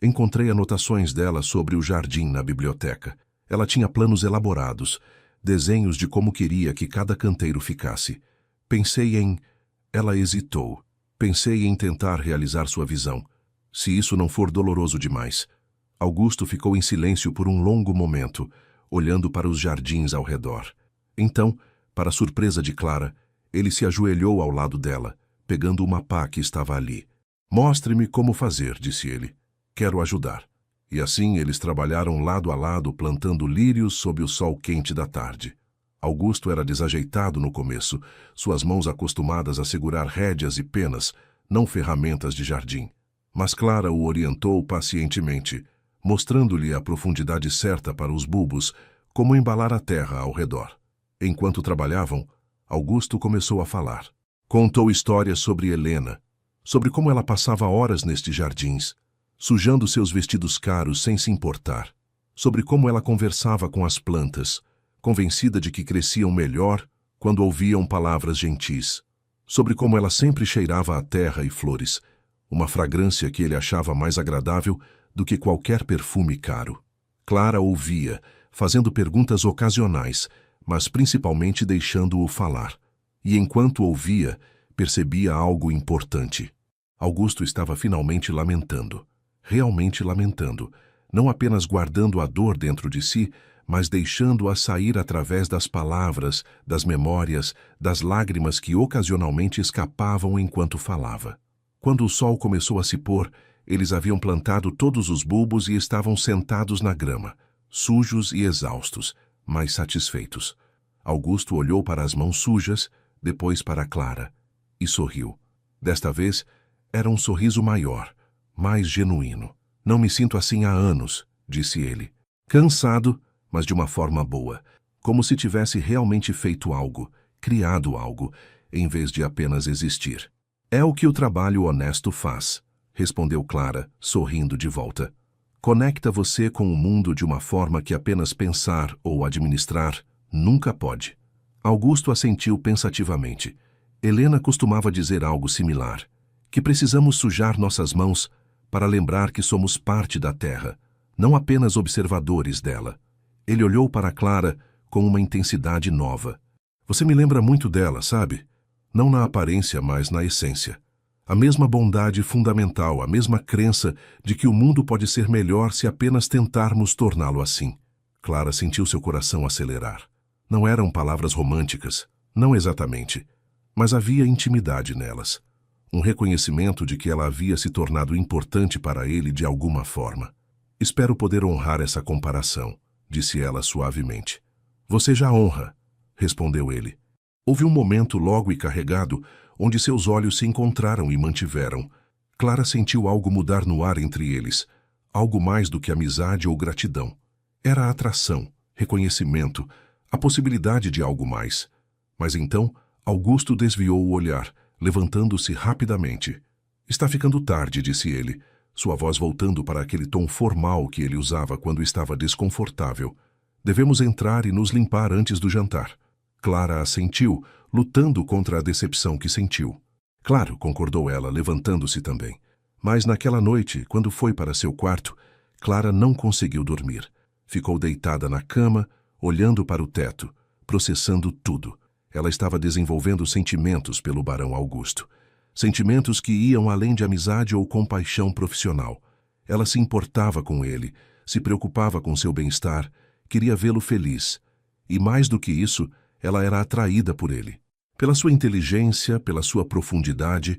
Encontrei anotações dela sobre o jardim na biblioteca. Ela tinha planos elaborados, desenhos de como queria que cada canteiro ficasse. Pensei em... Ela hesitou. Pensei em tentar realizar sua visão. Se isso não for doloroso demais. Augusto ficou em silêncio por um longo momento, olhando para os jardins ao redor. Então, para surpresa de Clara, ele se ajoelhou ao lado dela, pegando uma pá que estava ali. Mostre-me como fazer, disse ele. Quero ajudar. E assim eles trabalharam lado a lado plantando lírios sob o sol quente da tarde. Augusto era desajeitado no começo, suas mãos acostumadas a segurar rédeas e penas, não ferramentas de jardim. Mas Clara o orientou pacientemente, mostrando-lhe a profundidade certa para os bulbos, como embalar a terra ao redor. Enquanto trabalhavam, Augusto começou a falar. Contou histórias sobre Helena, sobre como ela passava horas nestes jardins, sujando seus vestidos caros sem se importar, sobre como ela conversava com as plantas, convencida de que cresciam melhor quando ouviam palavras gentis, sobre como ela sempre cheirava a terra e flores, uma fragrância que ele achava mais agradável do que qualquer perfume caro. Clara ouvia, fazendo perguntas ocasionais, mas principalmente deixando-o falar. E enquanto ouvia, percebia algo importante. Augusto estava finalmente lamentando, realmente lamentando, não apenas guardando a dor dentro de si, mas deixando-a sair através das palavras, das memórias, das lágrimas que ocasionalmente escapavam enquanto falava. Quando o sol começou a se pôr, eles haviam plantado todos os bulbos e estavam sentados na grama, sujos e exaustos, mas satisfeitos. Augusto olhou para as mãos sujas, depois para Clara. e sorriu. Desta vez, era um sorriso maior, mais genuíno. Não me sinto assim há anos, disse ele. Cansado, mas de uma forma boa, como se tivesse realmente feito algo, criado algo, em vez de apenas existir. É o que o trabalho honesto faz, respondeu Clara, sorrindo de volta. Conecta você com o mundo de uma forma que apenas pensar ou administrar nunca pode. Augusto assentiu pensativamente. Helena costumava dizer algo similar, que precisamos sujar nossas mãos para lembrar que somos parte da Terra, não apenas observadores dela. Ele olhou para Clara com uma intensidade nova. Você me lembra muito dela, sabe? Não na aparência, mas na essência. A mesma bondade fundamental, a mesma crença de que o mundo pode ser melhor se apenas tentarmos torná-lo assim. Clara sentiu seu coração acelerar. Não eram palavras românticas, não exatamente, mas havia intimidade nelas. Um reconhecimento de que ela havia se tornado importante para ele de alguma forma. Espero poder honrar essa comparação, disse ela suavemente. Você já honra, respondeu ele. Houve um momento logo e carregado onde seus olhos se encontraram e mantiveram. Clara sentiu algo mudar no ar entre eles, algo mais do que amizade ou gratidão. Era atração, reconhecimento, a possibilidade de algo mais. Mas então, Augusto desviou o olhar, levantando-se rapidamente. Está ficando tarde, disse ele, sua voz voltando para aquele tom formal que ele usava quando estava desconfortável. Devemos entrar e nos limpar antes do jantar. Clara assentiu, lutando contra a decepção que sentiu. Claro, concordou ela, levantando-se também. Mas naquela noite, quando foi para seu quarto, Clara não conseguiu dormir. Ficou deitada na cama, olhando para o teto, processando tudo. Ela estava desenvolvendo sentimentos pelo Barão Augusto. Sentimentos que iam além de amizade ou compaixão profissional. Ela se importava com ele, se preocupava com seu bem-estar, queria vê-lo feliz. E mais do que isso, ela era atraída por ele. Pela sua inteligência, pela sua profundidade,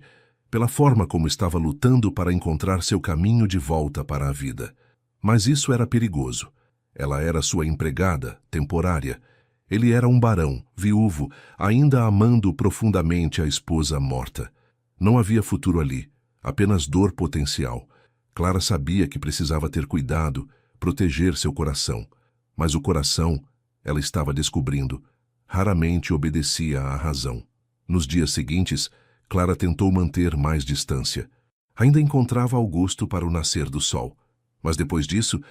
pela forma como estava lutando para encontrar seu caminho de volta para a vida. Mas isso era perigoso. Ela era sua empregada, temporária. Ele era um barão, viúvo, ainda amando profundamente a esposa morta. Não havia futuro ali, apenas dor potencial. Clara sabia que precisava ter cuidado, proteger seu coração. Mas o coração, ela estava descobrindo, raramente obedecia à razão. Nos dias seguintes, Clara tentou manter mais distância. Ainda encontrava Augusto para o nascer do sol. Mas depois disso,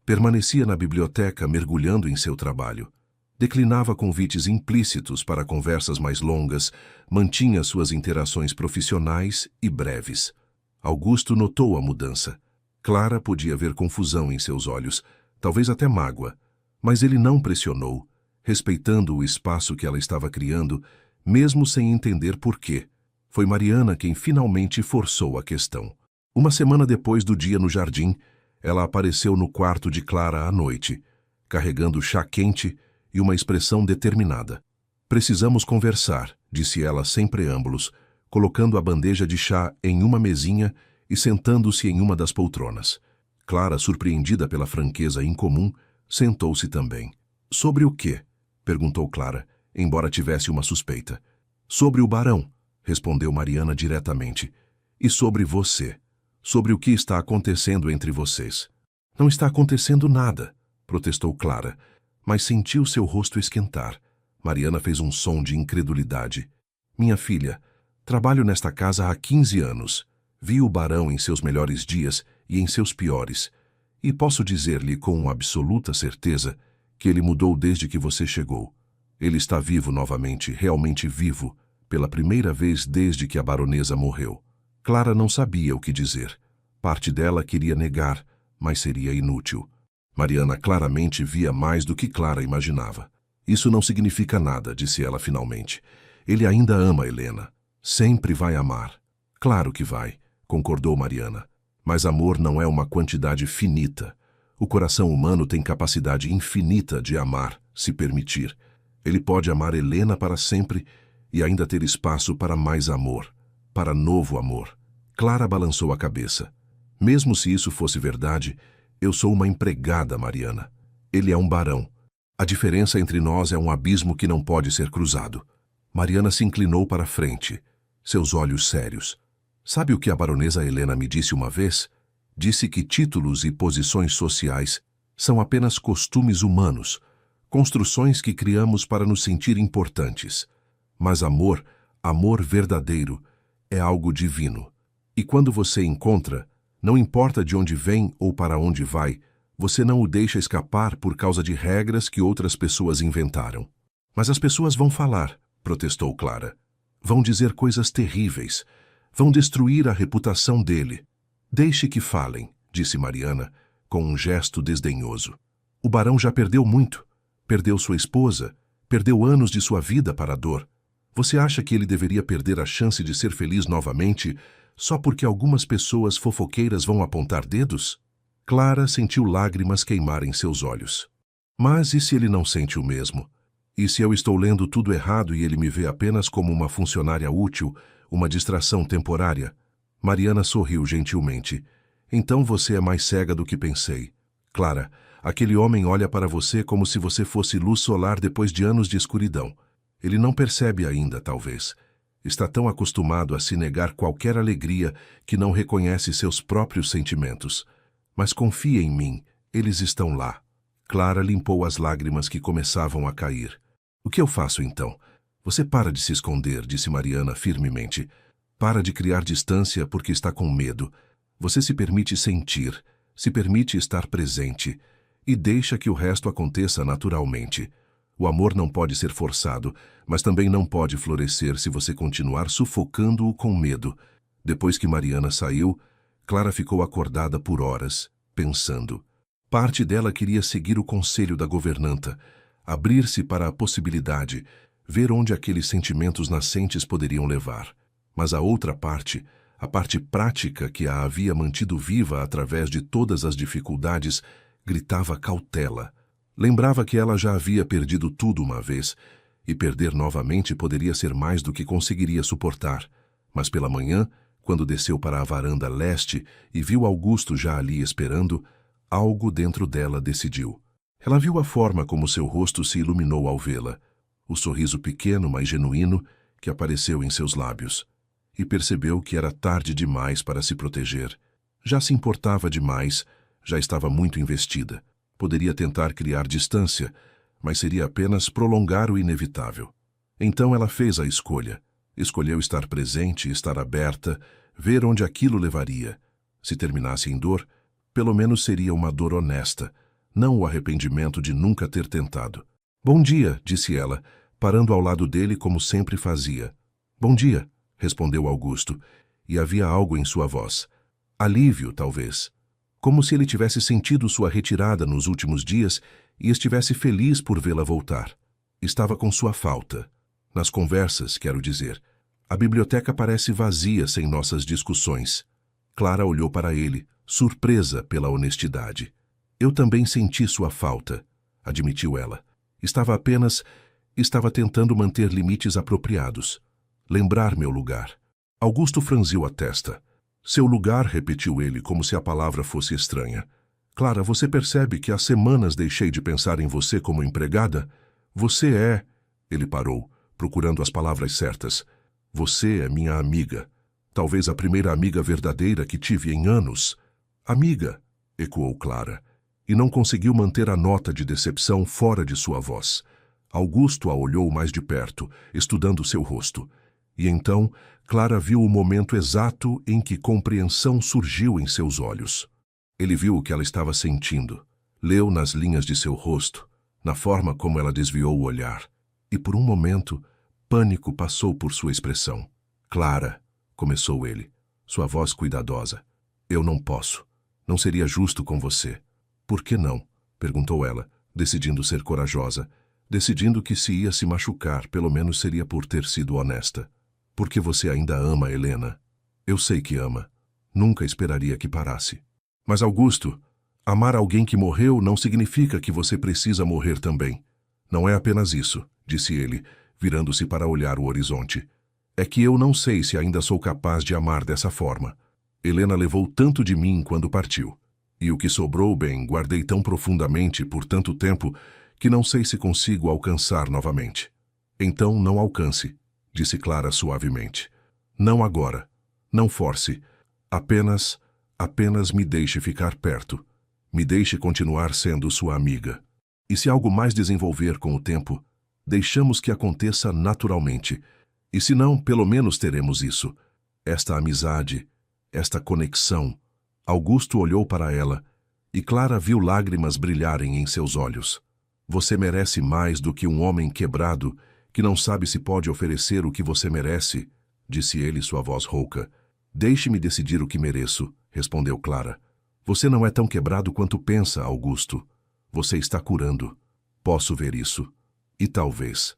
permanecia na biblioteca mergulhando em seu trabalho. Declinava convites implícitos para conversas mais longas, mantinha suas interações profissionais e breves. Augusto notou a mudança. Clara podia ver confusão em seus olhos, talvez até mágoa, mas ele não pressionou, respeitando o espaço que ela estava criando, mesmo sem entender por quê. Foi Mariana quem finalmente forçou a questão. Uma semana depois do dia no jardim, ela apareceu no quarto de Clara à noite, carregando chá quente e uma expressão determinada. Precisamos conversar, disse ela sem preâmbulos, colocando a bandeja de chá em uma mesinha e sentando-se em uma das poltronas. Clara, surpreendida pela franqueza incomum, sentou-se também. Sobre o quê? Perguntou Clara, embora tivesse uma suspeita. Sobre o barão, respondeu Mariana diretamente. E sobre você. Sobre o que está acontecendo entre vocês. Não está acontecendo nada, protestou Clara, mas sentiu seu rosto esquentar. Mariana fez um som de incredulidade. Minha filha, trabalho nesta casa há 15 anos. Vi o barão em seus melhores dias e em seus piores. E posso dizer-lhe com absoluta certeza que ele mudou desde que você chegou. Ele está vivo novamente, realmente vivo, pela primeira vez desde que a baronesa morreu. Clara não sabia o que dizer. Parte dela queria negar, mas seria inútil. Mariana claramente via mais do que Clara imaginava. Isso não significa nada, disse ela finalmente. Ele ainda ama Helena. Sempre vai amar. Claro que vai, concordou Mariana. Mas amor não é uma quantidade finita. O coração humano tem capacidade infinita de amar, se permitir. Ele pode amar Helena para sempre e ainda ter espaço para mais amor, para novo amor. Clara balançou a cabeça. Mesmo se isso fosse verdade, eu sou uma empregada, Mariana. Ele é um barão. A diferença entre nós é um abismo que não pode ser cruzado. Mariana se inclinou para a frente. seus olhos sérios. Sabe o que a baronesa Helena me disse uma vez? Disse que títulos e posições sociais são apenas costumes humanos, construções que criamos para nos sentir importantes. Mas amor, amor verdadeiro, é algo divino. E quando você encontra, não importa de onde vem ou para onde vai, você não o deixa escapar por causa de regras que outras pessoas inventaram. Mas as pessoas vão falar, protestou Clara. Vão dizer coisas terríveis. Vão destruir a reputação dele. Deixe que falem, disse Mariana, com um gesto desdenhoso. O barão já perdeu muito. Perdeu sua esposa. Perdeu anos de sua vida para a dor. Você acha que ele deveria perder a chance de ser feliz novamente só porque algumas pessoas fofoqueiras vão apontar dedos? Clara sentiu lágrimas queimarem seus olhos. Mas e se ele não sente o mesmo? E se eu estou lendo tudo errado e ele me vê apenas como uma funcionária útil, uma distração temporária? Mariana sorriu gentilmente. Então você é mais cega do que pensei. Clara, aquele homem olha para você como se você fosse luz solar depois de anos de escuridão. Ele não percebe ainda, talvez. Está tão acostumado a se negar qualquer alegria que não reconhece seus próprios sentimentos. Mas confia em mim, eles estão lá. Clara limpou as lágrimas que começavam a cair. O que eu faço então? Você para de se esconder, disse Mariana firmemente. Para de criar distância porque está com medo. Você se permite sentir, se permite estar presente e deixa que o resto aconteça naturalmente. O amor não pode ser forçado, mas também não pode florescer se você continuar sufocando-o com medo. Depois que Mariana saiu, Clara ficou acordada por horas, pensando. Parte dela queria seguir o conselho da governanta, abrir-se para a possibilidade, ver onde aqueles sentimentos nascentes poderiam levar. Mas a outra parte, a parte prática que a havia mantido viva através de todas as dificuldades, gritava cautela. Lembrava que ela já havia perdido tudo uma vez, e perder novamente poderia ser mais do que conseguiria suportar. Mas pela manhã, quando desceu para a varanda leste e viu Augusto já ali esperando, algo dentro dela decidiu. Ela viu a forma como seu rosto se iluminou ao vê-la, o sorriso pequeno, mas genuíno, que apareceu em seus lábios, e percebeu que era tarde demais para se proteger. Já se importava demais, já estava muito investida. Poderia tentar criar distância, mas seria apenas prolongar o inevitável. Então ela fez a escolha. Escolheu estar presente, estar aberta, ver onde aquilo levaria. Se terminasse em dor, pelo menos seria uma dor honesta, não o arrependimento de nunca ter tentado. Bom dia, disse ela, parando ao lado dele como sempre fazia. Bom dia, respondeu Augusto, e havia algo em sua voz. Alívio, talvez. Como se ele tivesse sentido sua retirada nos últimos dias e estivesse feliz por vê-la voltar. Estava com sua falta. Nas conversas, quero dizer. A biblioteca parece vazia sem nossas discussões. Clara olhou para ele, surpresa pela honestidade. Eu também senti sua falta, admitiu ela. Estava tentando manter limites apropriados. Lembrar meu lugar. Augusto franziu a testa. Seu lugar, repetiu ele, como se a palavra fosse estranha. Clara, você percebe que há semanas deixei de pensar em você como empregada? Você é... Ele parou, procurando as palavras certas. Você é minha amiga. Talvez a primeira amiga verdadeira que tive em anos. Amiga, ecoou Clara, e não conseguiu manter a nota de decepção fora de sua voz. Augusto a olhou mais de perto, estudando seu rosto. E então, Clara viu o momento exato em que compreensão surgiu em seus olhos. Ele viu o que ela estava sentindo, leu nas linhas de seu rosto, na forma como ela desviou o olhar, e por um momento, pânico passou por sua expressão. Clara, começou ele, sua voz cuidadosa. Eu não posso. Não seria justo com você. Por que não? Perguntou ela, decidindo ser corajosa, decidindo que se ia se machucar, pelo menos seria por ter sido honesta. Porque você ainda ama Helena. Eu sei que ama. Nunca esperaria que parasse. Mas, Augusto, amar alguém que morreu não significa que você precisa morrer também. Não é apenas isso, disse ele, virando-se para olhar o horizonte. É que eu não sei se ainda sou capaz de amar dessa forma. Helena levou tanto de mim quando partiu. E o que sobrou, bem, guardei tão profundamente por tanto tempo que não sei se consigo alcançar novamente. Então não alcance, disse Clara suavemente. Não agora. Não force. Apenas me deixe ficar perto. Me deixe continuar sendo sua amiga. E se algo mais desenvolver com o tempo, deixamos que aconteça naturalmente. E se não, pelo menos teremos isso. Esta amizade, esta conexão. Augusto olhou para ela, e Clara viu lágrimas brilharem em seus olhos. Você merece mais do que um homem quebrado, que não sabe se pode oferecer o que você merece, disse ele, sua voz rouca. Deixe-me decidir o que mereço, respondeu Clara. Você não é tão quebrado quanto pensa, Augusto. Você está curando. Posso ver isso. E talvez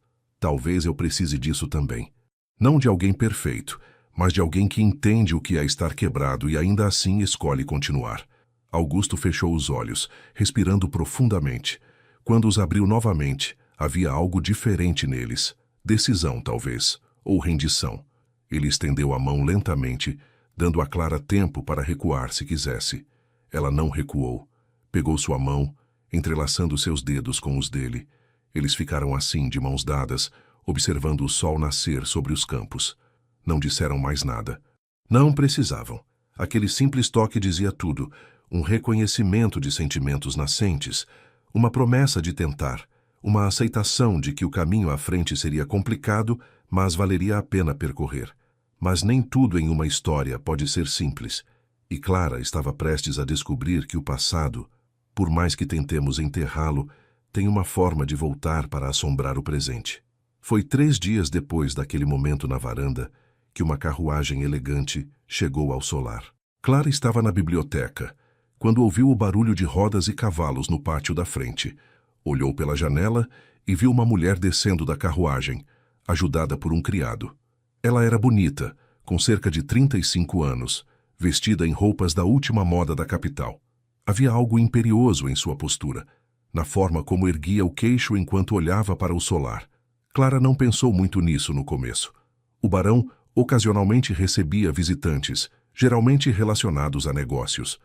eu precise disso também. Não de alguém perfeito, mas de alguém que entende o que é estar quebrado e ainda assim escolhe continuar. Augusto fechou os olhos, respirando profundamente. Quando os abriu novamente, havia algo diferente neles. Decisão, talvez, ou rendição. Ele estendeu a mão lentamente, dando a Clara tempo para recuar se quisesse. Ela não recuou. Pegou sua mão, entrelaçando seus dedos com os dele. Eles ficaram assim, de mãos dadas, observando o sol nascer sobre os campos. Não disseram mais nada. Não precisavam. Aquele simples toque dizia tudo, um reconhecimento de sentimentos nascentes, uma promessa de tentar, uma aceitação de que o caminho à frente seria complicado, mas valeria a pena percorrer. Mas nem tudo em uma história pode ser simples, e Clara estava prestes a descobrir que o passado, por mais que tentemos enterrá-lo, tem uma forma de voltar para assombrar o presente. Foi 3 dias depois daquele momento na varanda que uma carruagem elegante chegou ao solar. Clara estava na biblioteca, quando ouviu o barulho de rodas e cavalos no pátio da frente. Olhou pela janela e viu uma mulher descendo da carruagem, ajudada por um criado. Ela era bonita, com cerca de 35 anos, vestida em roupas da última moda da capital. Havia algo imperioso em sua postura, na forma como erguia o queixo enquanto olhava para o solar. Clara não pensou muito nisso no começo. O barão ocasionalmente recebia visitantes, geralmente relacionados a negócios.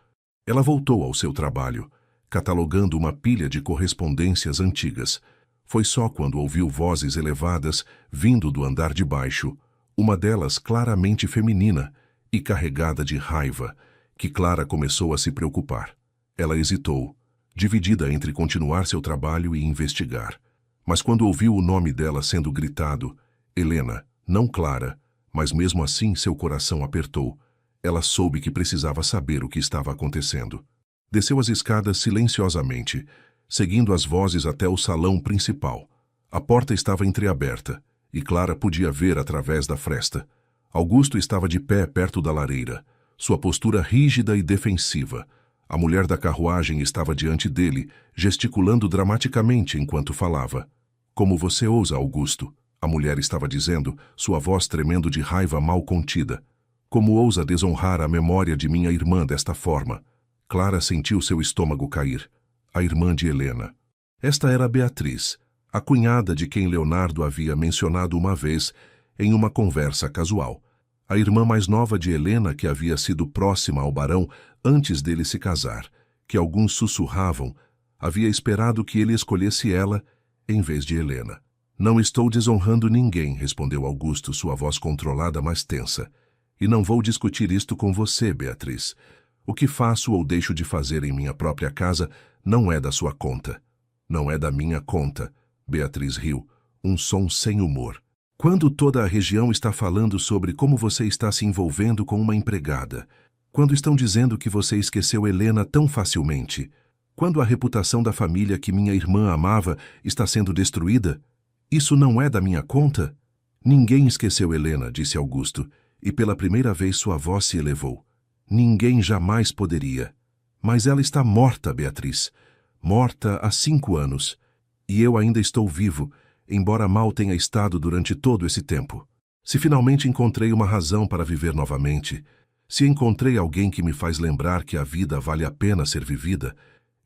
Ela voltou ao seu trabalho, catalogando uma pilha de correspondências antigas. Foi só quando ouviu vozes elevadas vindo do andar de baixo, uma delas claramente feminina e carregada de raiva, que Clara começou a se preocupar. Ela hesitou, dividida entre continuar seu trabalho e investigar. Mas quando ouviu o nome dela sendo gritado, Helena, não Clara, mas mesmo assim seu coração apertou. Ela soube que precisava saber o que estava acontecendo. Desceu as escadas silenciosamente, seguindo as vozes até o salão principal. A porta estava entreaberta, e Clara podia ver através da fresta. Augusto estava de pé perto da lareira, sua postura rígida e defensiva. A mulher da carruagem estava diante dele, gesticulando dramaticamente enquanto falava. Como você ousa, Augusto? A mulher estava dizendo, sua voz tremendo de raiva mal contida. Como ousa desonrar a memória de minha irmã desta forma? Clara sentiu seu estômago cair. A irmã de Helena. Esta era Beatriz, a cunhada de quem Leonardo havia mencionado uma vez em uma conversa casual. A irmã mais nova de Helena, que havia sido próxima ao barão antes dele se casar, que alguns sussurravam, havia esperado que ele escolhesse ela em vez de Helena. Não estou desonrando ninguém, respondeu Augusto, sua voz controlada, mas tensa. E não vou discutir isto com você, Beatriz. O que faço ou deixo de fazer em minha própria casa não é da sua conta. Não é da minha conta. Beatriz riu, um som sem humor. Quando toda a região está falando sobre como você está se envolvendo com uma empregada, quando estão dizendo que você esqueceu Helena tão facilmente, quando a reputação da família que minha irmã amava está sendo destruída, isso não é da minha conta? Ninguém esqueceu Helena, disse Augusto, e pela primeira vez sua voz se elevou. Ninguém jamais poderia. Mas ela está morta, Beatriz. Morta há 5 anos. E eu ainda estou vivo, embora mal tenha estado durante todo esse tempo. Se finalmente encontrei uma razão para viver novamente, se encontrei alguém que me faz lembrar que a vida vale a pena ser vivida,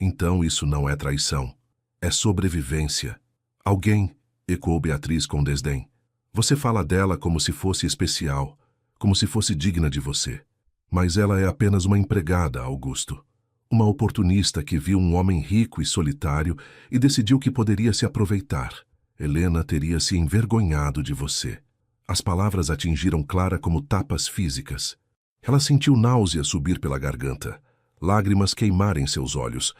então isso não é traição. É sobrevivência. Alguém, ecoou Beatriz com desdém. Você fala dela como se fosse especial, como se fosse digna de você. Mas ela é apenas uma empregada, Augusto. Uma oportunista que viu um homem rico e solitário e decidiu que poderia se aproveitar. Helena teria se envergonhado de você. As palavras atingiram Clara como tapas físicas. Ela sentiu náusea subir pela garganta, lágrimas queimarem seus olhos.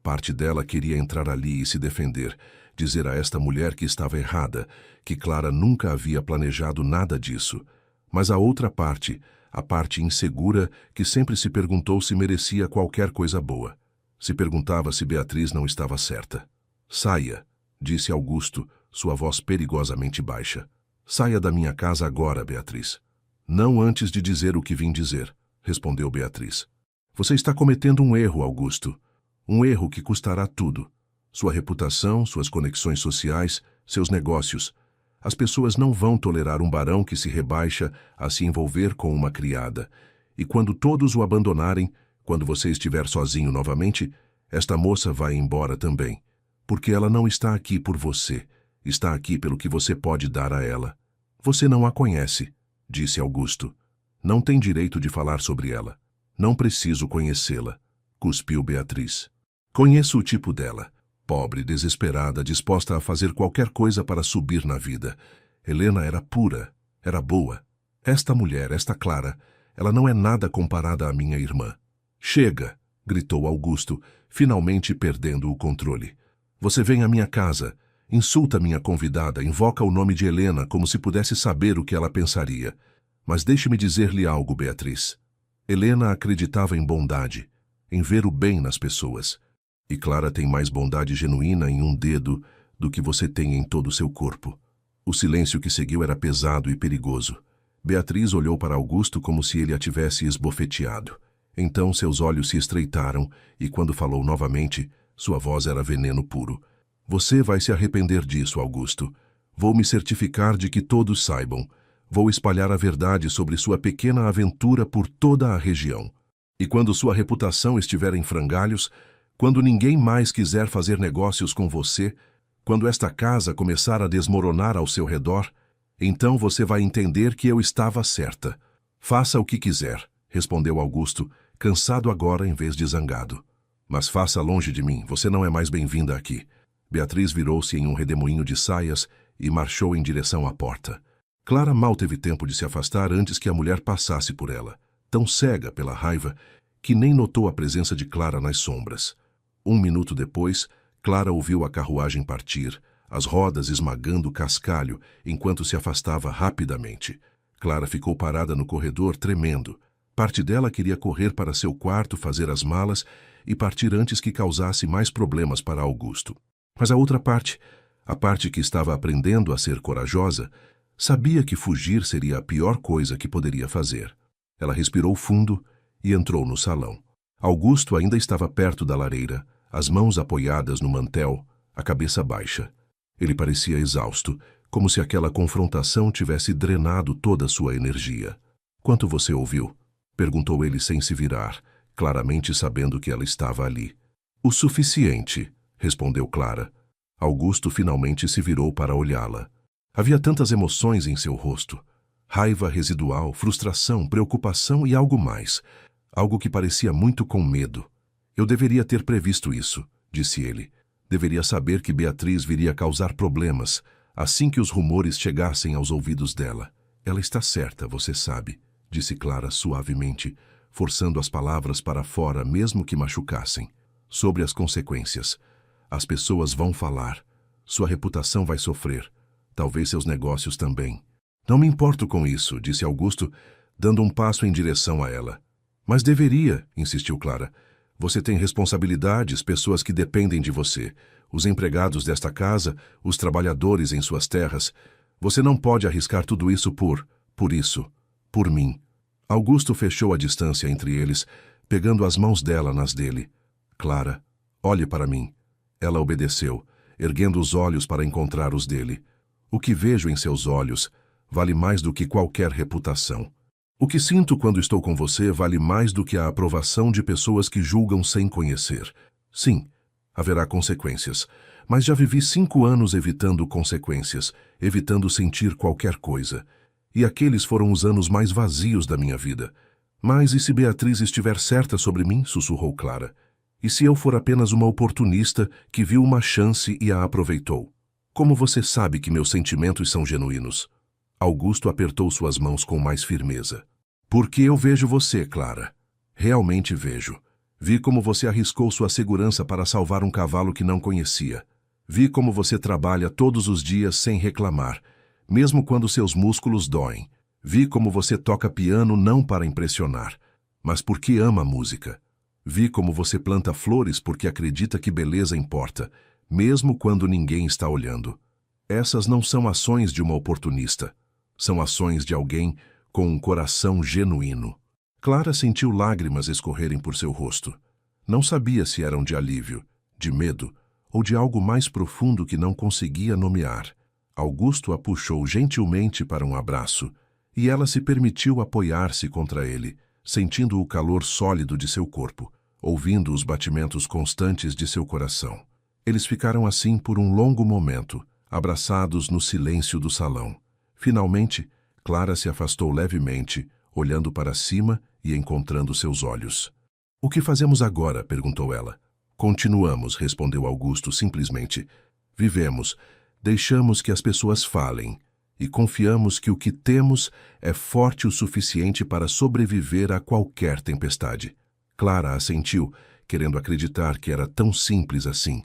Parte dela queria entrar ali e se defender, dizer a esta mulher que estava errada, que Clara nunca havia planejado nada disso. Mas a outra parte, a parte insegura, que sempre se perguntou se merecia qualquer coisa boa. Se perguntava se Beatriz não estava certa. Saia, disse Augusto, sua voz perigosamente baixa. Saia da minha casa agora, Beatriz. Não antes de dizer o que vim dizer, respondeu Beatriz. Você está cometendo um erro, Augusto. Um erro que custará tudo. Sua reputação, suas conexões sociais, seus negócios. As pessoas não vão tolerar um barão que se rebaixa a se envolver com uma criada. E quando todos o abandonarem, quando você estiver sozinho novamente, esta moça vai embora também. Porque ela não está aqui por você. Está aqui pelo que você pode dar a ela. Você não a conhece, disse Augusto. Não tem direito de falar sobre ela. Não preciso conhecê-la, cuspiu Beatriz. Conheço o tipo dela. Pobre, desesperada, disposta a fazer qualquer coisa para subir na vida. Helena era pura, era boa. Esta mulher, esta Clara, ela não é nada comparada à minha irmã. Chega, gritou Augusto, finalmente perdendo o controle. Você vem à minha casa, insulta minha convidada, invoca o nome de Helena como se pudesse saber o que ela pensaria. Mas deixe-me dizer-lhe algo, Beatriz. Helena acreditava em bondade, em ver o bem nas pessoas. E Clara tem mais bondade genuína em um dedo do que você tem em todo o seu corpo. O silêncio que seguiu era pesado e perigoso. Beatriz olhou para Augusto como se ele a tivesse esbofeteado. Então seus olhos se estreitaram e, quando falou novamente, sua voz era veneno puro. Você vai se arrepender disso, Augusto. Vou me certificar de que todos saibam. Vou espalhar a verdade sobre sua pequena aventura por toda a região. E quando sua reputação estiver em frangalhos, quando ninguém mais quiser fazer negócios com você, quando esta casa começar a desmoronar ao seu redor, então você vai entender que eu estava certa. Faça o que quiser, respondeu Augusto, cansado agora em vez de zangado. Mas faça longe de mim, você não é mais bem-vinda aqui. Beatriz virou-se em um redemoinho de saias e marchou em direção à porta. Clara mal teve tempo de se afastar antes que a mulher passasse por ela, tão cega pela raiva que nem notou a presença de Clara nas sombras. Um minuto depois, Clara ouviu a carruagem partir, as rodas esmagando o cascalho enquanto se afastava rapidamente. Clara ficou parada no corredor, tremendo. Parte dela queria correr para seu quarto, fazer as malas e partir antes que causasse mais problemas para Augusto. Mas a outra parte, a parte que estava aprendendo a ser corajosa, sabia que fugir seria a pior coisa que poderia fazer. Ela respirou fundo e entrou no salão. Augusto ainda estava perto da lareira, as mãos apoiadas no mantel, a cabeça baixa. Ele parecia exausto, como se aquela confrontação tivesse drenado toda a sua energia. "Quanto você ouviu?" perguntou ele sem se virar, claramente sabendo que ela estava ali. "O suficiente", respondeu Clara. Augusto finalmente se virou para olhá-la. Havia tantas emoções em seu rosto. Raiva residual, frustração, preocupação e algo mais. Algo que parecia muito com medo. "Eu deveria ter previsto isso", disse ele. "Deveria saber que Beatriz viria causar problemas assim que os rumores chegassem aos ouvidos dela. Ela está certa, você sabe", disse Clara suavemente, forçando as palavras para fora mesmo que machucassem. "Sobre as consequências. As pessoas vão falar. Sua reputação vai sofrer. Talvez seus negócios também." "Não me importo com isso", disse Augusto, dando um passo em direção a ela. "Mas deveria", insistiu Clara. "Você tem responsabilidades, pessoas que dependem de você, os empregados desta casa, os trabalhadores em suas terras. Você não pode arriscar tudo isso por mim." Augusto fechou a distância entre eles, pegando as mãos dela nas dele. "Clara, olhe para mim." Ela obedeceu, erguendo os olhos para encontrar os dele. "O que vejo em seus olhos vale mais do que qualquer reputação. O que sinto quando estou com você vale mais do que a aprovação de pessoas que julgam sem conhecer. Sim, haverá consequências, mas já vivi 5 anos evitando consequências, evitando sentir qualquer coisa. E aqueles foram os anos mais vazios da minha vida. Mas e se Beatriz estiver certa sobre mim?" sussurrou Clara. "E se eu for apenas uma oportunista que viu uma chance e a aproveitou? Como você sabe que meus sentimentos são genuínos?" Augusto apertou suas mãos com mais firmeza. Porque eu vejo você, Clara. Realmente vejo. Vi como você arriscou sua segurança para salvar um cavalo que não conhecia. Vi como você trabalha todos os dias sem reclamar, mesmo quando seus músculos doem. Vi como você toca piano não para impressionar, mas porque ama a música. Vi como você planta flores porque acredita que beleza importa, mesmo quando ninguém está olhando. Essas não são ações de uma oportunista. São ações de alguém com um coração genuíno. Clara sentiu lágrimas escorrerem por seu rosto. Não sabia se eram de alívio, de medo ou de algo mais profundo que não conseguia nomear. Augusto a puxou gentilmente para um abraço e ela se permitiu apoiar-se contra ele, sentindo o calor sólido de seu corpo, ouvindo os batimentos constantes de seu coração. Eles ficaram assim por um longo momento, abraçados no silêncio do salão. Finalmente, Clara se afastou levemente, olhando para cima e encontrando seus olhos. "O que fazemos agora?" perguntou ela. "Continuamos", respondeu Augusto simplesmente. "Vivemos, deixamos que as pessoas falem e confiamos que o que temos é forte o suficiente para sobreviver a qualquer tempestade." Clara assentiu, querendo acreditar que era tão simples assim.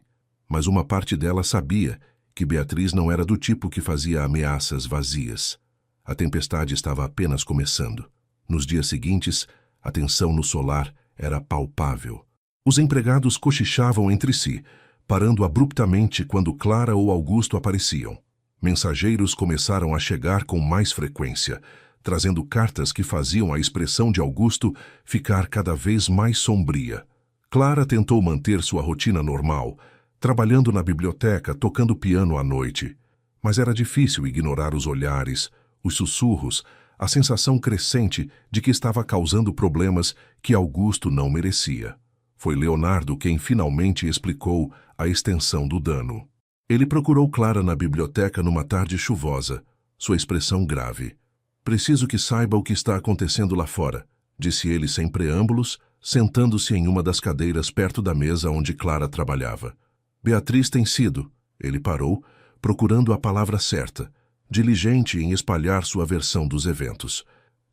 Mas uma parte dela sabia que Beatriz não era do tipo que fazia ameaças vazias. A tempestade estava apenas começando. Nos dias seguintes, a tensão no solar era palpável. Os empregados cochichavam entre si, parando abruptamente quando Clara ou Augusto apareciam. Mensageiros começaram a chegar com mais frequência, trazendo cartas que faziam a expressão de Augusto ficar cada vez mais sombria. Clara tentou manter sua rotina normal, trabalhando na biblioteca, tocando piano à noite. Mas era difícil ignorar os olhares, os sussurros, a sensação crescente de que estava causando problemas que Augusto não merecia. Foi Leonardo quem finalmente explicou a extensão do dano. Ele procurou Clara na biblioteca numa tarde chuvosa, sua expressão grave. "Preciso que saiba o que está acontecendo lá fora", disse ele sem preâmbulos, sentando-se em uma das cadeiras perto da mesa onde Clara trabalhava. "Beatriz tem sido..." Ele parou, procurando a palavra certa, diligente em espalhar sua versão dos eventos.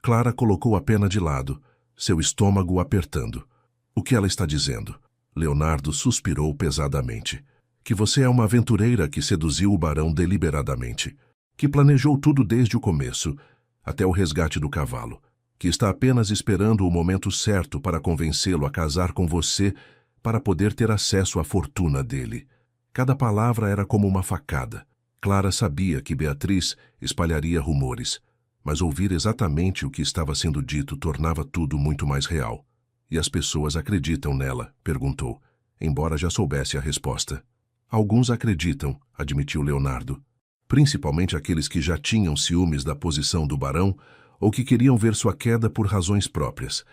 Clara colocou a pena de lado, seu estômago apertando. "O que ela está dizendo?" Leonardo suspirou pesadamente. "Que você é uma aventureira que seduziu o barão deliberadamente, que planejou tudo desde o começo, até o resgate do cavalo, que está apenas esperando o momento certo para convencê-lo a casar com você para poder ter acesso à fortuna dele." Cada palavra era como uma facada. Clara sabia que Beatriz espalharia rumores, mas ouvir exatamente o que estava sendo dito tornava tudo muito mais real. "E as pessoas acreditam nela?" perguntou, embora já soubesse a resposta. "Alguns acreditam", admitiu Leonardo. "Principalmente aqueles que já tinham ciúmes da posição do barão ou que queriam ver sua queda por razões próprias.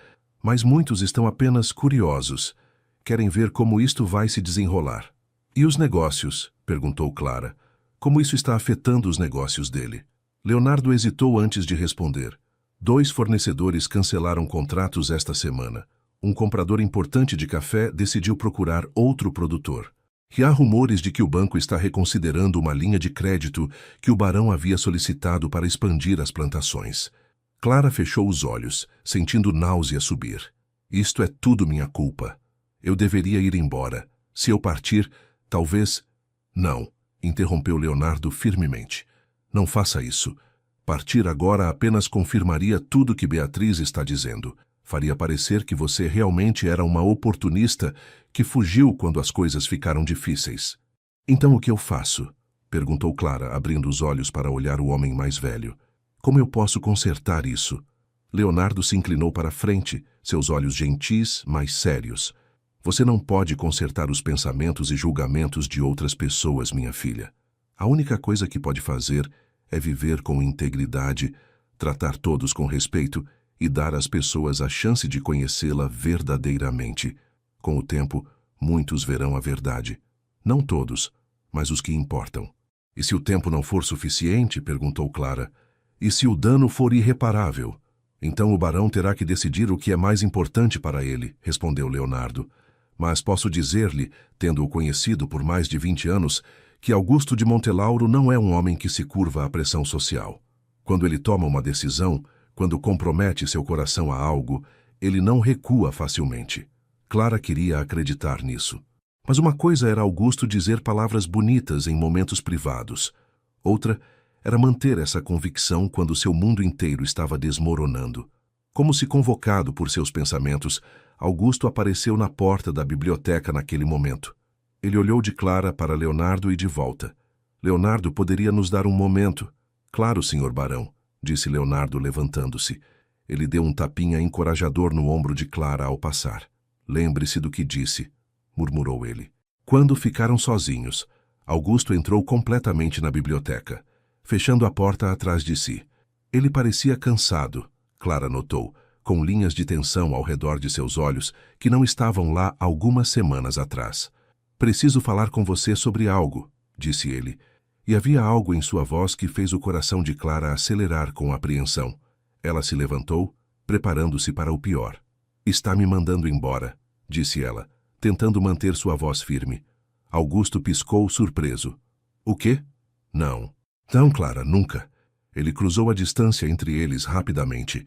Mas muitos estão apenas curiosos, querem ver como isto vai se desenrolar." "E os negócios?" perguntou Clara. "Como isso está afetando os negócios dele?" Leonardo hesitou antes de responder. 2 fornecedores cancelaram contratos esta semana. Um comprador importante de café decidiu procurar outro produtor. E há rumores de que o banco está reconsiderando uma linha de crédito que o barão havia solicitado para expandir as plantações. Clara fechou os olhos, sentindo náusea subir. "Isto é tudo minha culpa. Eu deveria ir embora. Se eu partir, talvez..." "Não", interrompeu Leonardo firmemente. "Não faça isso. Partir agora apenas confirmaria tudo que Beatriz está dizendo. Faria parecer que você realmente era uma oportunista que fugiu quando as coisas ficaram difíceis." "Então o que eu faço?" perguntou Clara, abrindo os olhos para olhar o homem mais velho. "Como eu posso consertar isso?" Leonardo se inclinou para a frente, seus olhos gentis, mas sérios. "Você não pode consertar os pensamentos e julgamentos de outras pessoas, minha filha. A única coisa que pode fazer é viver com integridade, tratar todos com respeito e dar às pessoas a chance de conhecê-la verdadeiramente. Com o tempo, muitos verão a verdade. Não todos, mas os que importam." "E se o tempo não for suficiente?" perguntou Clara. "E se o dano for irreparável? Então o barão terá que decidir o que é mais importante para ele", respondeu Leonardo. "Mas posso dizer-lhe, tendo-o conhecido por mais de 20 anos, que Augusto de Montelauro não é um homem que se curva à pressão social. Quando ele toma uma decisão, quando compromete seu coração a algo, ele não recua facilmente. Clara queria acreditar nisso. Mas uma coisa era Augusto dizer palavras bonitas em momentos privados. Outra era manter essa convicção quando seu mundo inteiro estava desmoronando. Como se convocado por seus pensamentos, Augusto apareceu na porta da biblioteca naquele momento. Ele olhou de Clara para Leonardo e de volta. Leonardo poderia nos dar um momento. Claro, senhor barão, disse Leonardo levantando-se. Ele deu um tapinha encorajador no ombro de Clara ao passar. Lembre-se do que disse, murmurou ele. Quando ficaram sozinhos, Augusto entrou completamente na biblioteca, fechando a porta atrás de si. Ele parecia cansado, Clara notou, com linhas de tensão ao redor de seus olhos que não estavam lá algumas semanas atrás. Preciso falar com você sobre algo, disse ele, e havia algo em sua voz que fez o coração de Clara acelerar com apreensão. Ela se levantou, preparando-se para o pior. Está me mandando embora, disse ela, tentando manter sua voz firme. Augusto piscou surpreso. O quê? Não. Não, Clara, nunca. Ele cruzou a distância entre eles rapidamente.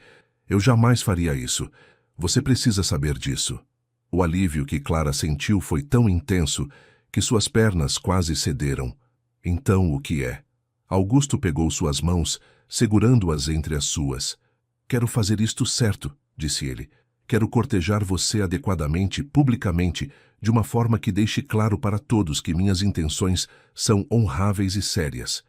Eu jamais faria isso. Você precisa saber disso. O alívio que Clara sentiu foi tão intenso que suas pernas quase cederam. Então, o que é? Augusto pegou suas mãos, segurando-as entre as suas. Quero fazer isto certo, disse ele. Quero cortejar você adequadamente, publicamente, de uma forma que deixe claro para todos que minhas intenções são honráveis e sérias.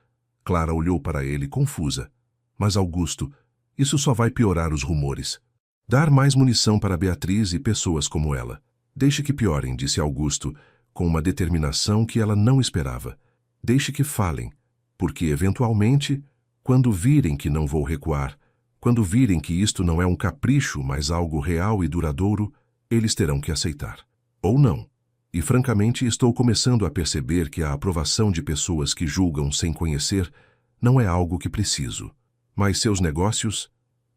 Clara olhou para ele confusa. Mas, Augusto, isso só vai piorar os rumores. Dar mais munição para Beatriz e pessoas como ela. Deixe que piorem, disse Augusto, com uma determinação que ela não esperava. Deixe que falem, porque, eventualmente, quando virem que não vou recuar, quando virem que isto não é um capricho, mas algo real e duradouro, eles terão que aceitar. Ou não. E, francamente, estou começando a perceber que a aprovação de pessoas que julgam sem conhecer não é algo que preciso. Mas seus negócios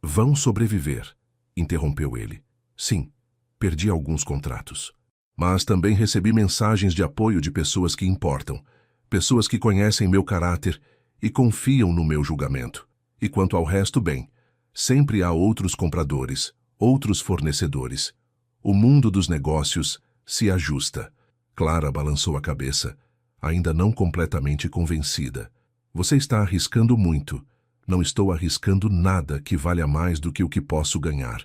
vão sobreviver, interrompeu ele. Sim, perdi alguns contratos. Mas também recebi mensagens de apoio de pessoas que importam, pessoas que conhecem meu caráter e confiam no meu julgamento. E quanto ao resto, bem, sempre há outros compradores, outros fornecedores. O mundo dos negócios se ajusta. Clara balançou a cabeça, ainda não completamente convencida. Você está arriscando muito. Não estou arriscando nada que valha mais do que o que posso ganhar,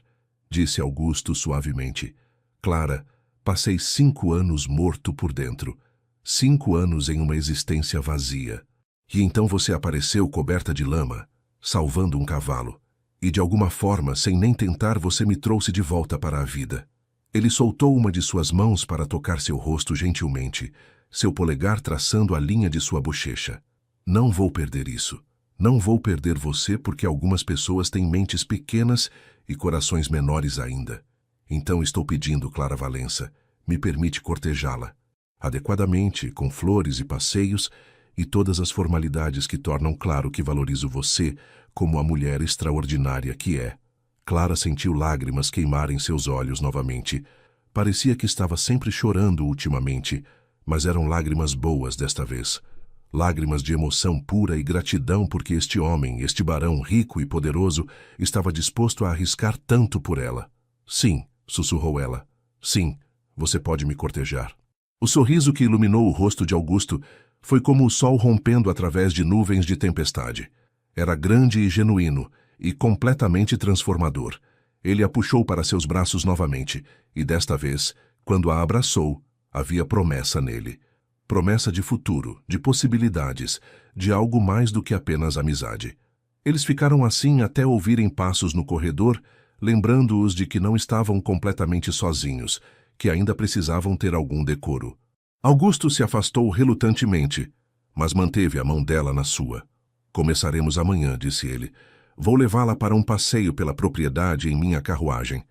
disse Augusto suavemente. Clara, passei 5 anos morto por dentro. 5 anos em uma existência vazia. E então você apareceu coberta de lama, salvando um cavalo. E de alguma forma, sem nem tentar, você me trouxe de volta para a vida. Ele soltou uma de suas mãos para tocar seu rosto gentilmente, seu polegar traçando a linha de sua bochecha. Não vou perder isso. Não vou perder você porque algumas pessoas têm mentes pequenas e corações menores ainda. Então estou pedindo, Clara Valença, me permite cortejá-la. Adequadamente, com flores e passeios e todas as formalidades que tornam claro que valorizo você como a mulher extraordinária que é. Clara sentiu lágrimas queimarem seus olhos novamente. Parecia que estava sempre chorando ultimamente, mas eram lágrimas boas desta vez. Lágrimas de emoção pura e gratidão porque este homem, este barão rico e poderoso, estava disposto a arriscar tanto por ela. Sim, sussurrou ela. Sim, você pode me cortejar. O sorriso que iluminou o rosto de Augusto foi como o sol rompendo através de nuvens de tempestade. Era grande e genuíno, e completamente transformador. Ele a puxou para seus braços novamente, e desta vez, quando a abraçou, havia promessa nele. Promessa de futuro, de possibilidades, de algo mais do que apenas amizade. Eles ficaram assim até ouvirem passos no corredor, lembrando-os de que não estavam completamente sozinhos, que ainda precisavam ter algum decoro. Augusto se afastou relutantemente, mas manteve a mão dela na sua. Começaremos amanhã, disse ele. Vou levá-la para um passeio pela propriedade em minha carruagem,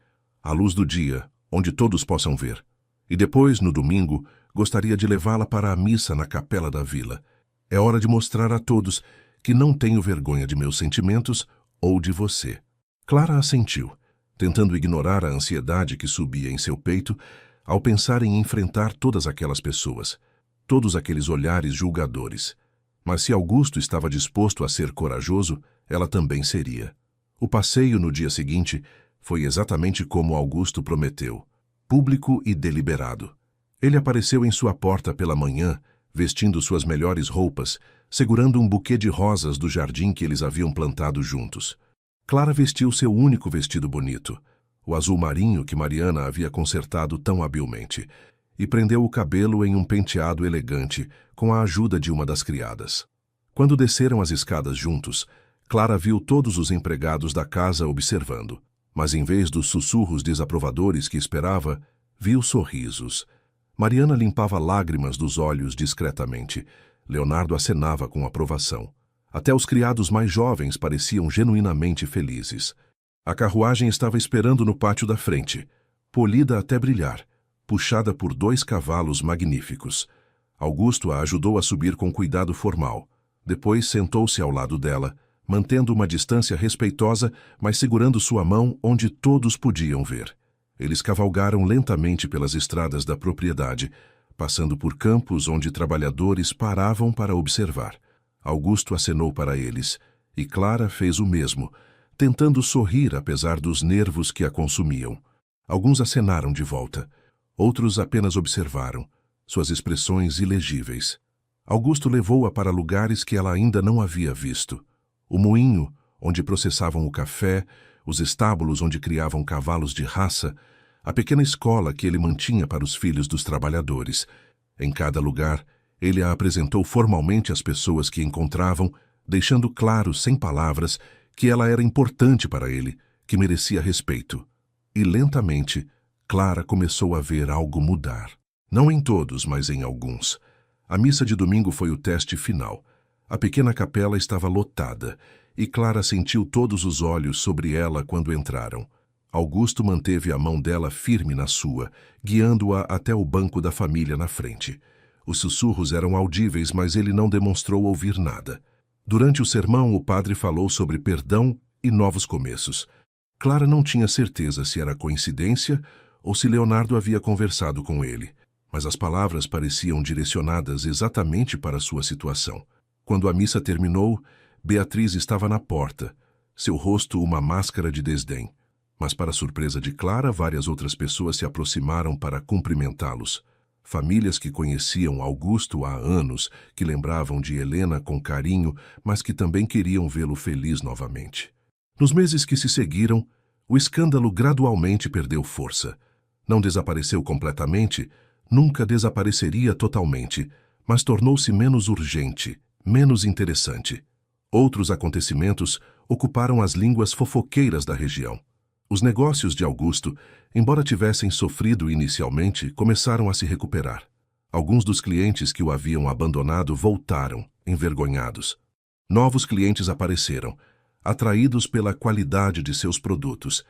à luz do dia, onde todos possam ver. E depois, no domingo, gostaria de levá-la para a missa na capela da vila. É hora de mostrar a todos que não tenho vergonha de meus sentimentos ou de você. Clara assentiu, tentando ignorar a ansiedade que subia em seu peito ao pensar em enfrentar todas aquelas pessoas, todos aqueles olhares julgadores. Mas se Augusto estava disposto a ser corajoso, ela também seria. O passeio no dia seguinte foi exatamente como Augusto prometeu, público e deliberado. Ele apareceu em sua porta pela manhã, vestindo suas melhores roupas, segurando um buquê de rosas do jardim que eles haviam plantado juntos. Clara vestiu seu único vestido bonito, o azul marinho que Mariana havia consertado tão habilmente, e prendeu o cabelo em um penteado elegante com a ajuda de uma das criadas. Quando desceram as escadas juntos, Clara viu todos os empregados da casa observando, mas em vez dos sussurros desaprovadores que esperava, viu sorrisos. Mariana limpava lágrimas dos olhos discretamente. Leonardo acenava com aprovação. Até os criados mais jovens pareciam genuinamente felizes. A carruagem estava esperando no pátio da frente, polida até brilhar, puxada por 2 cavalos magníficos. Augusto a ajudou a subir com cuidado formal. Depois sentou-se ao lado dela, mantendo uma distância respeitosa, mas segurando sua mão onde todos podiam ver. Eles cavalgaram lentamente pelas estradas da propriedade, passando por campos onde trabalhadores paravam para observar. Augusto acenou para eles, e Clara fez o mesmo, tentando sorrir apesar dos nervos que a consumiam. Alguns acenaram de volta, outros apenas observaram, suas expressões ilegíveis. Augusto levou-a para lugares que ela ainda não havia visto. O moinho, onde processavam o café, os estábulos onde criavam cavalos de raça, a pequena escola que ele mantinha para os filhos dos trabalhadores. Em cada lugar, ele a apresentou formalmente às pessoas que encontravam, deixando claro, sem palavras, que ela era importante para ele, que merecia respeito. E lentamente, Clara começou a ver algo mudar. Não em todos, mas em alguns. A missa de domingo foi o teste final. A pequena capela estava lotada, e Clara sentiu todos os olhos sobre ela quando entraram. Augusto manteve a mão dela firme na sua, guiando-a até o banco da família na frente. Os sussurros eram audíveis, mas ele não demonstrou ouvir nada. Durante o sermão, o padre falou sobre perdão e novos começos. Clara não tinha certeza se era coincidência ou se Leonardo havia conversado com ele, mas as palavras pareciam direcionadas exatamente para sua situação. Quando a missa terminou, Beatriz estava na porta, seu rosto uma máscara de desdém. Mas, para surpresa de Clara, várias outras pessoas se aproximaram para cumprimentá-los. Famílias que conheciam Augusto há anos, que lembravam de Helena com carinho, mas que também queriam vê-lo feliz novamente. Nos meses que se seguiram, o escândalo gradualmente perdeu força. Não desapareceu completamente, nunca desapareceria totalmente, mas tornou-se menos urgente, menos interessante. Outros acontecimentos ocuparam as línguas fofoqueiras da região. Os negócios de Augusto, embora tivessem sofrido inicialmente, começaram a se recuperar. Alguns dos clientes que o haviam abandonado voltaram, envergonhados. Novos clientes apareceram, atraídos pela qualidade de seus produtos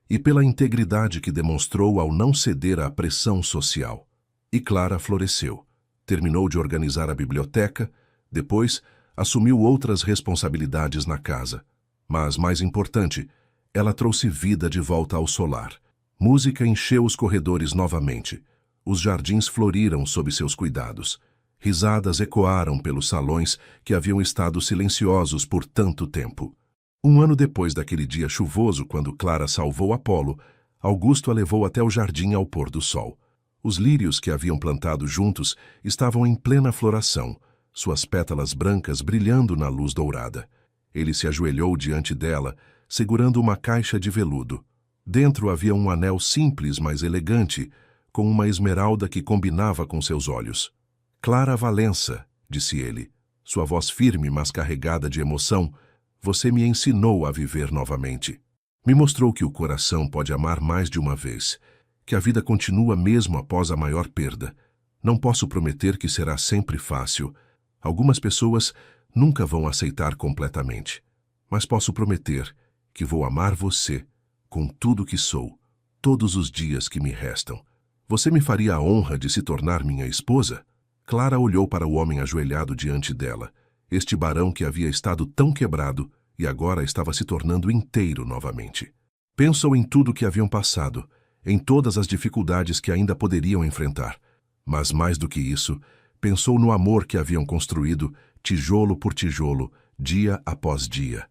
e pela integridade que demonstrou ao não ceder à pressão social. E Clara floresceu. Terminou de organizar a biblioteca, depois assumiu outras responsabilidades na casa. Mas, mais importante, ela trouxe vida de volta ao solar. Música encheu os corredores novamente. Os jardins floriram sob seus cuidados. Risadas ecoaram pelos salões que haviam estado silenciosos por tanto tempo. 1 ano depois daquele dia chuvoso, quando Clara salvou Apolo, Augusto a levou até o jardim ao pôr do sol. Os lírios que haviam plantado juntos estavam em plena floração, suas pétalas brancas brilhando na luz dourada. Ele se ajoelhou diante dela, segurando uma caixa de veludo. Dentro havia um anel simples, mas elegante, com uma esmeralda que combinava com seus olhos. Clara Valença, disse ele, sua voz firme, mas carregada de emoção, você me ensinou a viver novamente. Me mostrou que o coração pode amar mais de uma vez, que a vida continua mesmo após a maior perda. Não posso prometer que será sempre fácil. Algumas pessoas nunca vão aceitar completamente. Mas posso prometer que vou amar você com tudo que sou, todos os dias que me restam. Você me faria a honra de se tornar minha esposa? Clara olhou para o homem ajoelhado diante dela, este barão que havia estado tão quebrado e agora estava se tornando inteiro novamente. Pensou em tudo que haviam passado, em todas as dificuldades que ainda poderiam enfrentar. Mas mais do que isso, pensou no amor que haviam construído, tijolo por tijolo, dia após dia.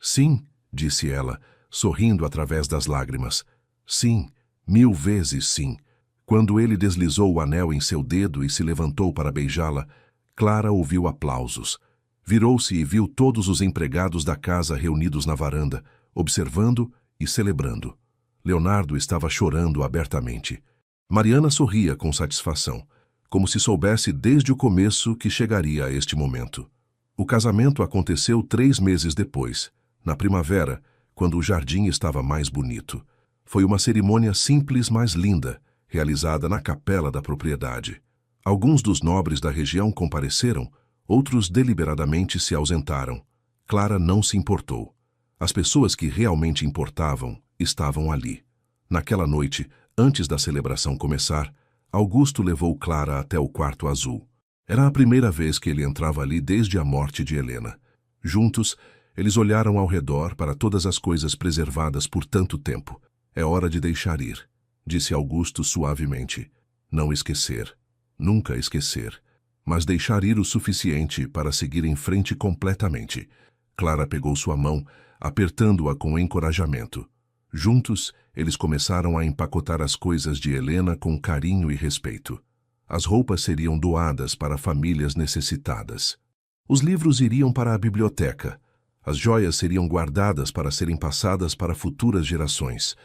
Sim, disse ela, sorrindo através das lágrimas. Sim, 1000 vezes sim. Quando ele deslizou o anel em seu dedo e se levantou para beijá-la, Clara ouviu aplausos. Virou-se e viu todos os empregados da casa reunidos na varanda, observando e celebrando. Leonardo estava chorando abertamente. Mariana sorria com satisfação, como se soubesse desde o começo que chegaria a este momento. O casamento aconteceu 3 meses depois, na primavera, quando o jardim estava mais bonito. Foi uma cerimônia simples, mas linda, realizada na capela da propriedade. Alguns dos nobres da região compareceram, outros deliberadamente se ausentaram. Clara não se importou. As pessoas que realmente importavam estavam ali. Naquela noite, antes da celebração começar, Augusto levou Clara até o quarto azul. Era a primeira vez que ele entrava ali desde a morte de Helena. Juntos, eles olharam ao redor para todas as coisas preservadas por tanto tempo. É hora de deixar ir, disse Augusto suavemente. Não esquecer, nunca esquecer, mas deixar ir o suficiente para seguir em frente completamente. Clara pegou sua mão, apertando-a com encorajamento. Juntos, eles começaram a empacotar as coisas de Helena com carinho e respeito. As roupas seriam doadas para famílias necessitadas. Os livros iriam para a biblioteca. As joias seriam guardadas para serem passadas para futuras gerações.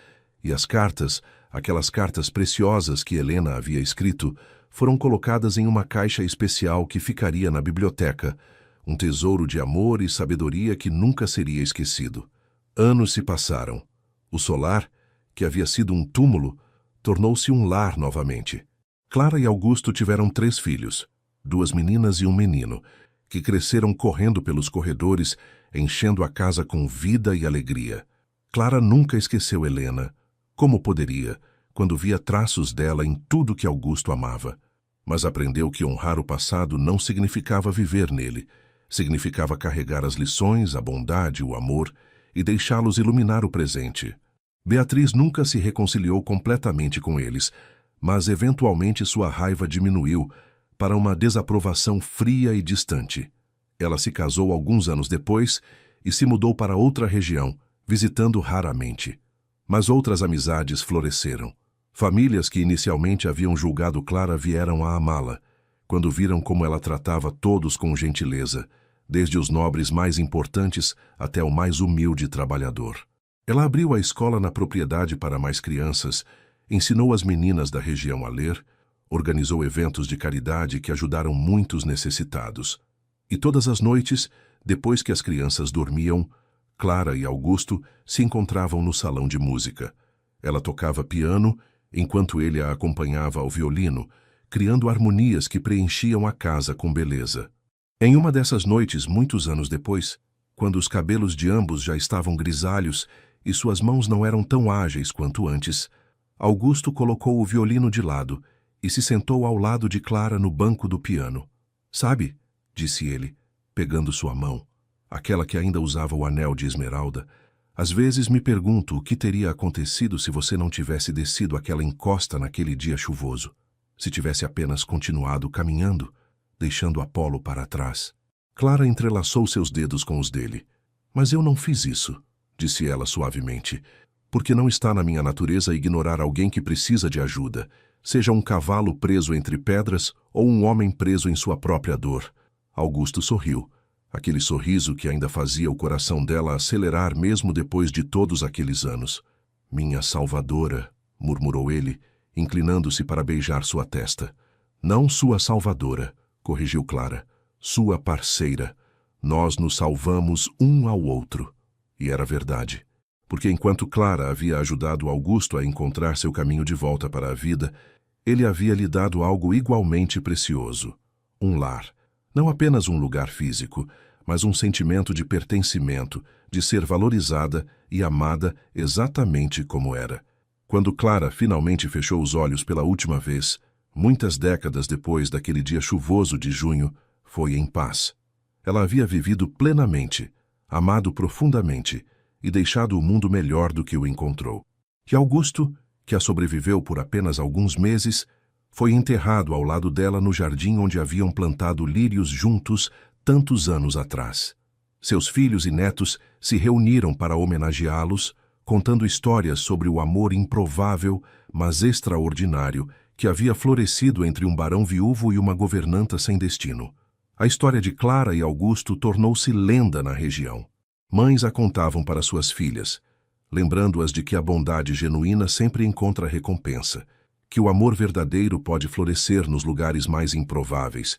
E as cartas, aquelas cartas preciosas que Helena havia escrito, foram colocadas em uma caixa especial que ficaria na biblioteca, um tesouro de amor e sabedoria que nunca seria esquecido. Anos se passaram. O solar, que havia sido um túmulo, tornou-se um lar novamente. Clara e Augusto tiveram 3 filhos, 2 meninas e um menino, que cresceram correndo pelos corredores, enchendo a casa com vida e alegria. Clara nunca esqueceu Helena. Como poderia, quando via traços dela em tudo que Augusto amava? Mas aprendeu que honrar o passado não significava viver nele. Significava carregar as lições, a bondade, o amor e deixá-los iluminar o presente. Beatriz nunca se reconciliou completamente com eles, mas eventualmente sua raiva diminuiu para uma desaprovação fria e distante. Ela se casou alguns anos depois e se mudou para outra região, visitando raramente. Mas outras amizades floresceram. Famílias que inicialmente haviam julgado Clara vieram a amá-la, quando viram como ela tratava todos com gentileza, desde os nobres mais importantes até o mais humilde trabalhador. Ela abriu a escola na propriedade para mais crianças, ensinou as meninas da região a ler, organizou eventos de caridade que ajudaram muitos necessitados. E todas as noites, depois que as crianças dormiam, Clara e Augusto se encontravam no salão de música. Ela tocava piano, enquanto ele a acompanhava ao violino, criando harmonias que preenchiam a casa com beleza. Em uma dessas noites, muitos anos depois, quando os cabelos de ambos já estavam grisalhos e suas mãos não eram tão ágeis quanto antes, Augusto colocou o violino de lado e se sentou ao lado de Clara no banco do piano. Sabe, disse ele, pegando sua mão, aquela que ainda usava o anel de esmeralda, às vezes me pergunto o que teria acontecido se você não tivesse descido aquela encosta naquele dia chuvoso, se tivesse apenas continuado caminhando, deixando Apolo para trás. Clara entrelaçou seus dedos com os dele. Mas eu não fiz isso, disse ela suavemente, porque não está na minha natureza ignorar alguém que precisa de ajuda, seja um cavalo preso entre pedras ou um homem preso em sua própria dor. Augusto sorriu, aquele sorriso que ainda fazia o coração dela acelerar mesmo depois de todos aqueles anos. Minha salvadora, murmurou ele, inclinando-se para beijar sua testa. Não sua salvadora, corrigiu Clara, sua parceira. Nós nos salvamos um ao outro. E era verdade. Porque enquanto Clara havia ajudado Augusto a encontrar seu caminho de volta para a vida, ele havia lhe dado algo igualmente precioso. Um lar. Não apenas um lugar físico, mas um sentimento de pertencimento, de ser valorizada e amada exatamente como era. Quando Clara finalmente fechou os olhos pela última vez, muitas décadas depois daquele dia chuvoso de junho, foi em paz. Ela havia vivido plenamente, amado profundamente e deixado o mundo melhor do que o encontrou. E Augusto, que a sobreviveu por apenas alguns meses, foi enterrado ao lado dela no jardim onde haviam plantado lírios juntos tantos anos atrás. Seus filhos e netos se reuniram para homenageá-los, contando histórias sobre o amor improvável, mas extraordinário, que havia florescido entre um barão viúvo e uma governanta sem destino. A história de Clara e Augusto tornou-se lenda na região. Mães a contavam para suas filhas, lembrando-as de que a bondade genuína sempre encontra recompensa, que o amor verdadeiro pode florescer nos lugares mais improváveis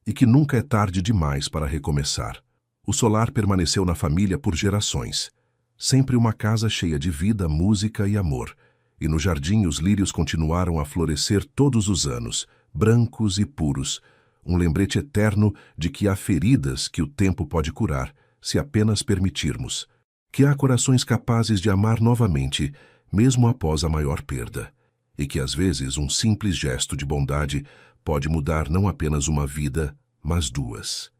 e que nunca é tarde demais para recomeçar. O solar permaneceu na família por gerações, sempre uma casa cheia de vida, música e amor, e no jardim os lírios continuaram a florescer todos os anos, brancos e puros, um lembrete eterno de que há feridas que o tempo pode curar, se apenas permitirmos, que há corações capazes de amar novamente, mesmo após a maior perda, e que às vezes um simples gesto de bondade pode mudar não apenas uma vida, mas duas.